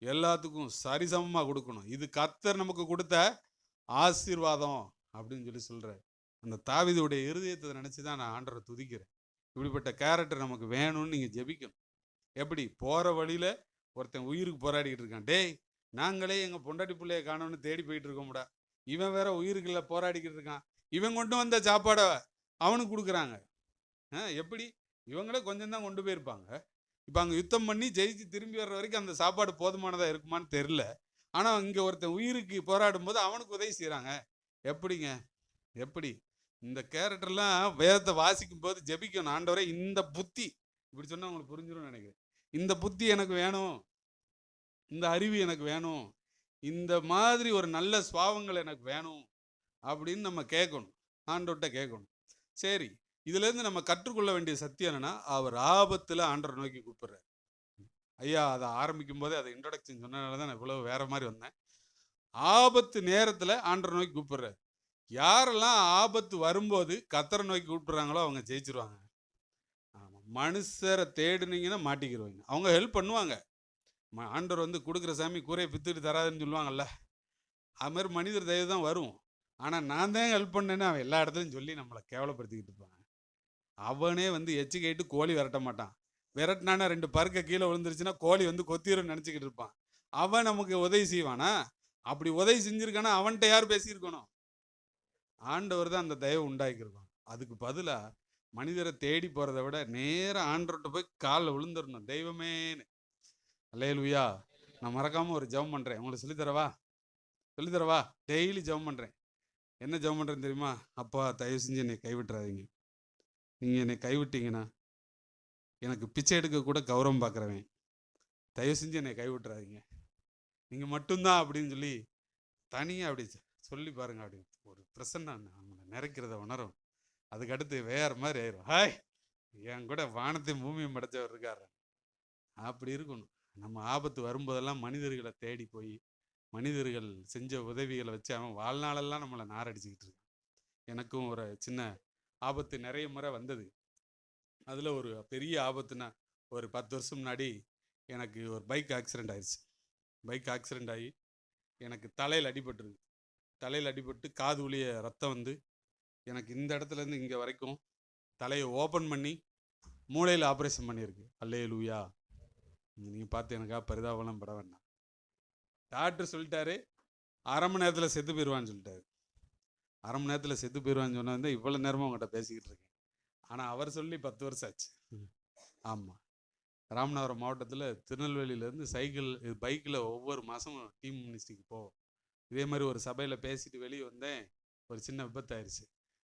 எல்லாத்துக்கும் சரிசமமாக கொடுக்கணும், இது கர்த்தர் நமக்கு கொடுத்த ஆசீர்வாதம் அப்படின்னு சொல்றாரு. அந்த தாவீதுடைய இருதயத்தை நினச்சி தான் நான் ஆண்டவரை துதிக்கிறேன். இப்படிப்பட்ட கேரக்டர் நமக்கு வேணும்னு நீங்கள் ஜெபிக்கணும். எப்படி, போகிற வழியில் ஒருத்தன் உயிருக்கு போராடிக்கிட்டு இருக்கான். டேய், நாங்களே எங்கள் பொண்டாட்டி பிள்ளையை காணோன்னு தேடி போயிட்டு இருக்கோம்டா, இவன் வேற உயிருக்குள்ள போராடிக்கிட்டு இருக்கான், இவன் கொண்டு வந்த சாப்பாடை அவனுக்கு கொடுக்குறாங்க. எப்படி, இவங்களே கொஞ்சம் தான் கொண்டு போயிருப்பாங்க. இப்போ அங்கே யுத்தம் பண்ணி ஜெயிச்சு திரும்பி வர்ற வரைக்கும் அந்த சாப்பாடு போதுமானதாக இருக்குமான்னு தெரில. ஆனால் இங்கே ஒருத்தன் உயிருக்கு போராடும் போது அவனுக்கு உதவி செய்கிறாங்க. எப்படி இந்த கேரக்டர்லாம் வேதத்தை வாசிக்கும் போது ஜெபிக்கணும், ஆண்டவரே இந்த புத்தி, இப்படி சொன்னா உங்களுக்கு புரிஞ்சிடும் நினைக்கிறேன், இந்த புத்தி எனக்கு வேணும், இந்த அறிவு எனக்கு வேணும், இந்த மாதிரி ஒரு நல்ல சுவாவங்கள் எனக்கு வேணும் அப்படின்னு நம்ம கேட்கணும், ஆண்டவர்கிட்ட கேட்கணும். சரி, இதுலேருந்து நம்ம கற்றுக்கொள்ள வேண்டிய சத்தியம் என்னன்னா, அவர் ஆபத்தில் ஆண்டவரை நோக்கி கூப்பிடுறாரு. ஐயா அதை ஆரம்பிக்கும் போதே அதை இன்ட்ரடக்ஷன் சொன்னதுனால தான் நான் இவ்வளோ வேற மாதிரி வந்தேன். ஆபத்து நேரத்தில் ஆண்டவரை நோக்கி கூப்பிடுறாரு. யாரெல்லாம் ஆபத்து வரும்போது கர்த்தரை நோக்கி கூப்பிடுறாங்களோ அவங்க ஜெயிச்சிருவாங்க. ஆமாம், மனுஷரை தேடுனீங்கன்னா மாட்டிக்கிடுவாங்க. அவங்க ஹெல்ப் பண்ணுவாங்க. ஆண்டவர் வந்து கொடுக்குற சாமி கூரையை பித்துட்டு தராதுன்னு சொல்லுவாங்கல்ல, அது மாதிரி மனிதர் தயவு தான் வரும். ஆனால் நான் தான் ஹெல்ப் பண்ணேன்னு அவன் எல்லா இடத்துலையும் சொல்லி நம்மளை கேவலப்படுத்திக்கிட்டு இருப்பாங்க. அவனே வந்து எச்சுக்கிட்டு கோழி விரட்ட மாட்டான். விரட்டினானா 2 பருக்க கீழே விழுந்துருச்சுன்னா கோழி வந்து கொத்திரும் நினச்சிக்கிட்டு இருப்பான். அவன் நமக்கு உதவி செய்வானா? அப்படி உதவி செஞ்சிருக்கானா அவன்கிட்ட யார் பேசியிருக்கணும்? ஆண்டவர் தான் அந்த தயவு உண்டாக்கியிருக்கணும். அதுக்கு பதிலாக மனிதரை தேடி போகிறத விட நேராக ஆண்டவர்கிட்ட போய் காலில் விழுந்துடணும், தெய்வமேன்னு. அல்லேலூயா. நான் மறக்காமல் ஒரு ஜெபம் பண்ணுறேன், உங்களுக்கு சொல்லித்தரவா? டெய்லி ஜெபம் பண்ணுறேன். என்ன ஜெபம் பண்ணுறேன்னு தெரியுமா? அப்பா தயவு செஞ்சு என்னை கைவிட்டுறாதீங்க. நீங்கள் என்னை கைவிட்டீங்கன்னா எனக்கு பிச்சை எடுக்க கூட கௌரவம் பார்க்குறவன், தயவு செஞ்சு என்னை கைவிட்டுறாதீங்க, நீங்கள் மட்டும்தான் அப்படின்னு சொல்லி தனியாக அப்படி சொல்லி பாருங்க. அப்படி ஒரு பிரசன்ன நம்மளை நிறைக்கிறத உணரும். அதுக்கடுத்து வேற மாதிரி ஆயிரும். ஹாய், என் கூட வானத்தையும் பூமியும் படைச்சவர் இருக்காரு. அப்படி இருக்கணும். நம்ம ஆபத்து வரும்போதெல்லாம் மனிதர்களை தேடி போய் மனிதர்கள் செஞ்ச உதவிகளை வச்சு அவன் வாழ்நாளெல்லாம் நம்மளை நாரடிச்சுக்கிட்டு இருக்கான். எனக்கும் ஒரு சின்ன ஆபத்து நிறைய முறை வந்தது. அதில் ஒரு பெரிய ஆபத்துனா, ஒரு 10 வருஷம் முன்னாடி எனக்கு ஒரு பைக் ஆக்சிடெண்ட் ஆயிடுச்சு. பைக் ஆக்சிடெண்ட் ஆகி எனக்கு தலையில் அடிபட்டுருக்கு. தலையில் அடிபட்டு காது வழிய ரத்தம் வந்து எனக்கு இந்த இடத்துலேருந்து இங்கே வரைக்கும் தலையை ஓப்பன் பண்ணி மூளையில் ஆப்ரேஷன் பண்ணியிருக்கு. அல்லேலூயா. நீங்கள் பார்த்து எனக்காக பரிதாபம்லாம் பட வேண்டாம். டாக்டர் சொல்லிட்டாரு, 1/2 மணி நேரத்தில் செத்து போயிடுவான்னு சொல்லிட்டாரு. 1/2 மணி நேரத்தில் செத்து போயிடுவான்னு சொன்னால் வந்து இவ்வளோ நேரமாக உங்கள்கிட்ட பேசிக்கிட்டு இருக்கேன். ஆனால் அவர் சொல்லி 10 வருஷம் ஆச்சு. ஆமாம், ராமநாதபுரம் மாவட்டத்தில் திருநெல்வேலியிலேருந்து பைக்கில் ஒவ்வொரு மாதமும் டீம் மினிஸ்ட்ரிக்கு போவோம். இதே மாதிரி ஒரு சபையில் பேசிட்டு வெளியே வந்தேன். ஒரு சின்ன விபத்தாயிருச்சு.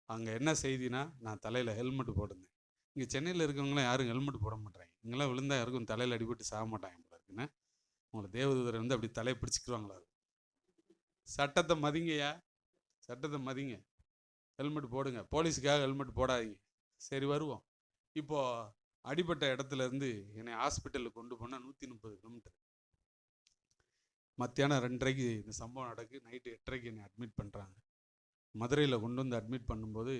அங்கே என்ன செய்தினா, நான் தலையில் ஹெல்மெட் போட்டிருந்தேன். இங்கே சென்னையில் இருக்கவங்களாம் யாரும் ஹெல்மெட் போட மாட்டாங்க. இங்கெல்லாம் விழுந்தா யாருக்கும் தலையில் அடிபட்டு சாக மாட்டாங்க போல இருக்குன்னு. உங்களை தேவதூதரை வந்து அப்படி தலையை பிடிச்சிக்குவாங்களா? சட்டத்தை மதிங்கய்யா, சட்டத்தை மதிங்க, ஹெல்மெட் போடுங்க. போலீஸுக்காக ஹெல்மெட் போடாதீங்க. சரி, வருவோம். இப்போது அடிபட்ட இடத்துல இருந்து என்னை ஹாஸ்பிட்டலுக்கு கொண்டு போனால் 130 கிலோமீட்டர். மத்தியானம் 2:30க்கு இந்த சம்பவம் நடக்கு. நைட்டு 8:30க்கு என்னை அட்மிட் பண்ணுறாங்க. மதுரையில் கொண்டு வந்து அட்மிட் பண்ணும்போது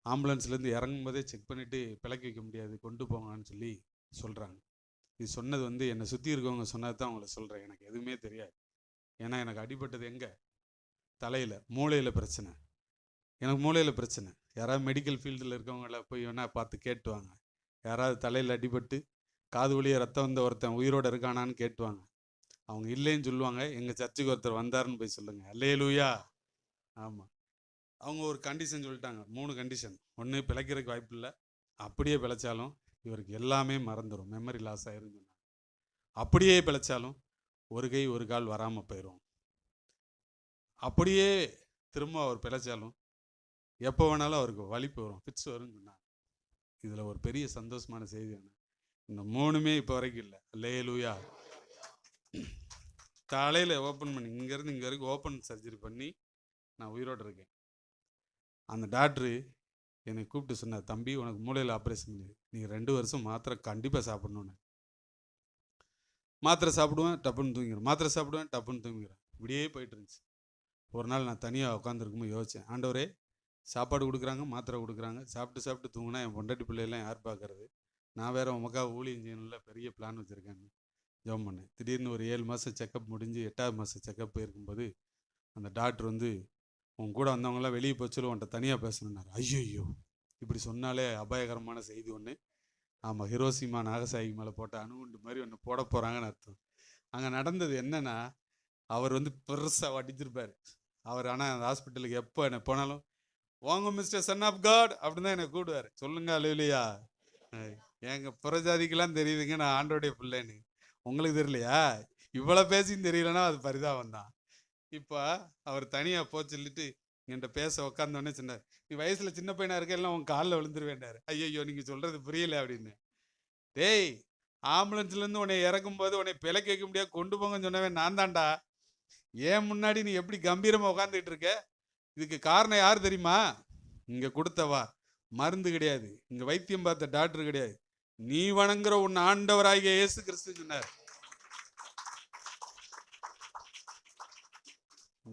ஆம்புலன்ஸ்லேருந்து இறங்கும்போதே செக் பண்ணிவிட்டு பிழைக்க வைக்க முடியாது, கொண்டு போங்கன்னு சொல்லி சொல்கிறாங்க. இது சொன்னது வந்து என்னை சுற்றி இருக்கவங்க சொன்னது தான் அவங்கள சொல்கிறேன். எனக்கு எதுவுமே தெரியாது. ஏன்னா எனக்கு அடிபட்டது எங்கே? தலையில், மூளையில் பிரச்சனை. எனக்கு மூளையில் பிரச்சனை. யாராவது மெடிக்கல் ஃபீல்டில் இருக்கவங்கள போய் வேணால் பார்த்து கேட்டுவாங்க. யாராவது தலையில் அடிபட்டு காது வழியாக ரத்தம் வந்த ஒருத்தன் உயிரோடு இருக்கானான்னு கேட்டுவாங்க. அவங்க இல்லைன்னு சொல்லுவாங்க. எங்கள் சர்ச்சுக்கு ஒருத்தர் வந்தாருன்னு போய் சொல்லுங்கள். அல்லேலூயா. ஆமாம், அவங்க ஒரு கண்டிஷன் சொல்லிட்டாங்க, 3 கண்டிஷன். ஒன்று, பிழைக்கிறதுக்கு வாய்ப்பு இல்லை, அப்படியே பிழைச்சாலும் இவருக்கு எல்லாமே மறந்துடும், மெமரி லாஸ் ஆயிரும் சொன்னாங்க. அப்படியே பிழைச்சாலும் ஒரு கை ஒரு கால் வராமல் போயிடும். அப்படியே திரும்ப அவர் பிழைச்சாலும் எப்போ வேணாலும் அவருக்கு வலிப்பு வரும், ஃபிட்ஸ் வரும்னு சொன்னாங்க. இதில் ஒரு பெரிய சந்தோஷமான செய்தி என்ன, இந்த 3மே இப்போ வரைக்கும் இல்லை. அல்லேலூயா. தலையில் ஓப்பன் பண்ணி இங்கேருந்து இங்கே வரைக்கும் ஓப்பன் சர்ஜரி பண்ணி நான் உயிரோடு இருக்கேன். அந்த டாக்டரு என்னை கூப்பிட்டு சொன்னார், தம்பி உனக்கு மூளையில் ஆப்ரேஷன் பண்ணி நீ 2 வருஷம் மாத்திரை கண்டிப்பாக சாப்பிடணுன்னு. மாத்திரை சாப்பிடுவேன், டப்புன்னு தூங்கிடுறேன், மாத்திரை சாப்பிடுவேன், டப்புன்னு தூங்கிடுறேன். இப்படியே போயிட்டு இருந்துச்சு. ஒரு நாள் நான் தனியாக உட்காந்துருக்கும்போது யோசித்தேன், ஆண்டவரே சாப்பாடு கொடுக்குறாங்க, மாத்திரை கொடுக்குறாங்க, சாப்பிட்டு தூங்கினா என் பொண்டாட்டி பிள்ளையெல்லாம் யார் பார்க்கறது? நான் வேறு உமக்காக ஊழியம் செய்யணும்ல, பெரிய பிளான் வச்சுருக்கேன்னு ஜெபம் பண்ணேன். திடீர்னு ஒரு 7 மாதம் செக்கப் முடிஞ்சு 8வது மாதம் செக்கப் போயிருக்கும்போது அந்த டாக்டர் வந்து, உன் கூட வந்தவங்களாம் வெளியே போச்சு, உன்ட்ட தனியாக பேசணுன்னாரு. ஐயோ, இப்படி சொன்னாலே அபாயகரமான செய்தி ஒன்று. ஆமாம், ஹிரோஷிமா நாகசாகி மேலே போட்ட அணுகுண்டு மாதிரி ஒன்று போட போகிறாங்கன்னு அர்த்தம். அங்கே நடந்தது என்னன்னா, அவர் வந்து பெருசாக வடிச்சிருப்பார் அவர். ஆனால் அந்த ஹாஸ்பிட்டலுக்கு எப்போ என்னை போனாலும், வாங்க மிஸ்டர் சன் ஆஃப் காட் அப்படின்னு தான் என்னை கூடுவார். சொல்லுங்க அல்லேலூயா. எங்கள் புறஜாதிக்கெல்லாம் தெரியுதுங்க நான் ஆண்டோடைய பிள்ளைன்னு. உங்களுக்கு தெரியலையா? இவ்வளோ பேசியும் தெரியலன்னா அது பரிதாபம் தான். இப்போ அவர் தனியாக போக சொல்லிட்டு என்கிட்ட பேச உட்காந்தோடனே சொன்னார், நீ வயசுல சின்ன பையனா இருக்க, எல்லாம் உன் காலில் விழுந்துருவேண்டாரு. ஐயோ நீங்க சொல்றது புரியல அப்படின்னு. டேய், ஆம்புலன்ஸ்ல இருந்து உன்னை இறக்கும் போது உன்னை பிழைக்க வைக்க முடியாது, கொண்டு போங்கன்னு சொன்னவன் நான் தான்டா. ஏன் முன்னாடி நீ எப்படி கம்பீரமா உட்காந்துட்டு இருக்க? இதுக்கு காரணம் யார் தெரியுமா? இங்க கொடுத்தவா மருந்து கிடையாது, இங்க வைத்தியம் பார்த்த டாக்டர் கிடையாது, நீ வணங்குற உன் ஆண்டவராகிய இயேசு கிறிஸ்து சொன்னார்.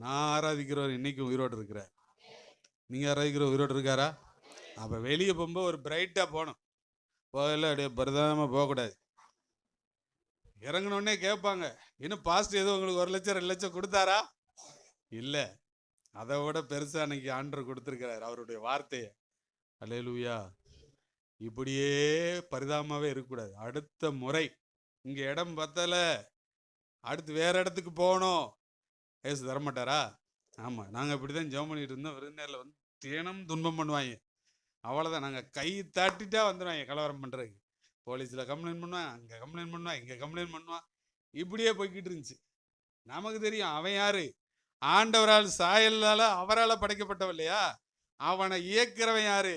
நான் ஆராதிக்கிறவர் இன்னைக்கும் உயிரோடு இருக்கிறார். நீங்க ஆராதிக்கிற உயிரோடு இருக்காரா? அப்ப வெளியே போகும்போது ஒரு பிரைட்டா போகணும். போகல அப்படியே பரதாம போகக்கூடாது. இறங்கினோடனே கேட்பாங்க, இன்னும் பாஸ்ட் ஏதோ உங்களுக்கு 1 லட்சம் 2 லட்சம் கொடுத்தாரா? இல்லை, அதை விட பெருசா அன்னைக்கு ஆண்டவர் கொடுத்துருக்கிறார் அவருடைய வார்த்தையை. அல்லேலூயா. இப்படியே பரிதாபமாவே இருக்கக்கூடாது. அடுத்த முறை இங்க இடம் பத்தல, அடுத்து வேற இடத்துக்கு போகணும், ஏசு தரமாட்டாரா? ஆமா, நாங்க இப்படிதான் ஜெபம் பண்ணிட்டு இருந்தோம். விருந்தினர்ல வந்து தினம் துன்பம் பண்ணுவாங்க. அவ்வளவுதான், நாங்க கை தட்டிட்டா வந்துடுவாங்க கலவரம் பண்றதுக்கு. போலீஸ்ல கம்ப்ளைண்ட் பண்ணுவான், அங்க கம்ப்ளைண்ட் பண்ணுவான், இங்க கம்ப்ளைண்ட் பண்ணுவான். இப்படியே போய்கிட்டு இருந்துச்சு. நமக்கு தெரியும் அவன் யாரு, ஆண்டவரால் சாயலால அவரால் படைக்கப்பட்டவன் இல்லையா, அவனை இயக்கிறவன் யாரு,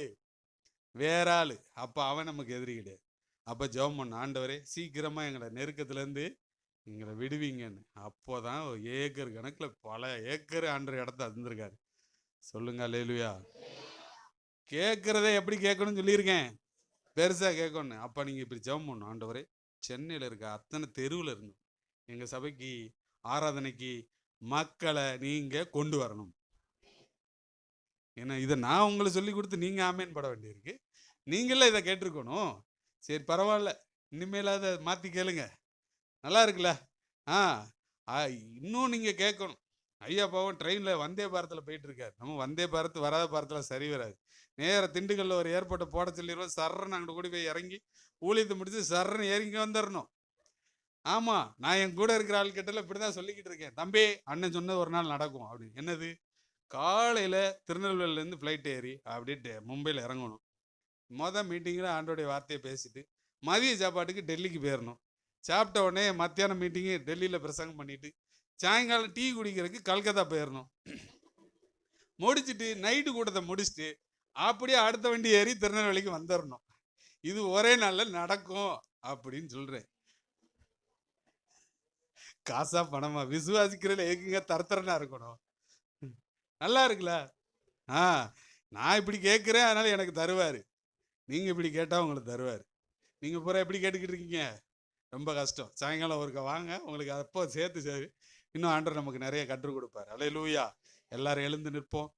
வேற ஆளு. அப்ப அவன் நமக்கு எதிரி கிடையாது. அப்ப ஜெபம் பண்ண, ஆண்டவரே சீக்கிரமா எங்களை நெருக்கத்துல இருந்து எங்களை விடுவீங்கன்னு. அப்போதான் ஏக்கர் கணக்குல பல ஏக்கர் ஆண்டவர் இடத்த தந்திருக்காரு. சொல்லுங்க அல்லேலூயா. கேட்கறதே எப்படி கேட்கணும்னு சொல்லியிருக்கேன், பெருசா கேட்கணும். அப்ப நீங்க இப்படி ஜெபம் பண்ணணும், ஆண்டவரே சென்னையில இருக்க அத்தனை தெருவில் இருந்தோம் எங்க சபைக்கு ஆராதனைக்கு மக்களை நீங்க கொண்டு வரணும். ஏன்னா இதை நான் உங்களை சொல்லி கொடுத்து நீங்க ஆமேன் பட வேண்டியிருக்கு. நீங்களே இதை கேட்டிருக்கணும். சரி பரவாயில்ல, இனிமேல் அதை மாற்றி கேளுங்க, நல்லா இருக்குல்ல. இன்னும் நீங்க கேட்கணும். ஐயா பாவம் ட்ரெயினில் வந்தே பாரத்தில் போயிட்டு இருக்காரு. நம்ம வந்தே பாரத் வராத பாரத்தில் சரி வராது. நேர திண்டுக்கல்ல ஒரு ஏர்போர்ட்டை போட சொல்லிடுவோம். சர்றன்னு அங்கிட்டு கூடி போய் இறங்கி ஊழியத்தை முடிச்சு சர்றன்னு இறங்கி வந்துடணும். ஆமா, நான் என் கூட இருக்கிற ஆள்கிட்ட இப்படிதான் சொல்லிக்கிட்டு இருக்கேன். தம்பி, அண்ணன் சொன்னது ஒரு நாள் நடக்கும் அப்படின்னு. என்னது? காலையில திருநெல்வேலியிலேருந்து ஃப்ளைட் ஏறி அப்படின்ட்டு மும்பையில் இறங்கணும். மீட்டிங்கில் ஆண்டோடைய வார்த்தையை பேசிட்டு மதிய சாப்பாட்டுக்கு டெல்லிக்கு போயிடணும். சாப்பிட்ட உடனே மத்தியானம் மீட்டிங்கு டெல்லியில் பிரசங்கம் பண்ணிட்டு சாயங்காலம் டீ குடிக்கிறதுக்கு கல்கத்தா போயிடணும். முடிச்சுட்டு நைட்டு கூட்டத்தை முடிச்சுட்டு அப்படியே அடுத்த வண்டி ஏறி திருநெல்வேலிக்கு வந்துடணும். இது ஒரே நாளில் நடக்கும் அப்படின்னு சொல்றேன். காசா பணமா விசுவாசிக்கிறதுல ஏக்குங்க தரத்தரனா இருக்கணும். நல்லா இருக்குல்ல. நான் இப்படி கேட்குறேன், அதனால எனக்கு தருவாரு. நீங்க இப்படி கேட்டா உங்களுக்கு தருவாரு. நீங்க பூரா எப்படி கேட்டுக்கிட்டு இருக்கீங்க? ரொம்ப கஷ்டம். சாயங்காலம் ஒருக்க வாங்க, உங்களுக்கு அப்போ சேர்த்து சரி இன்னும் ஆண்டவர் நமக்கு நிறைய கற்றுக் கொடுப்பார். அல்லேலூயா. எல்லாரும் எழுந்து நிற்போம்.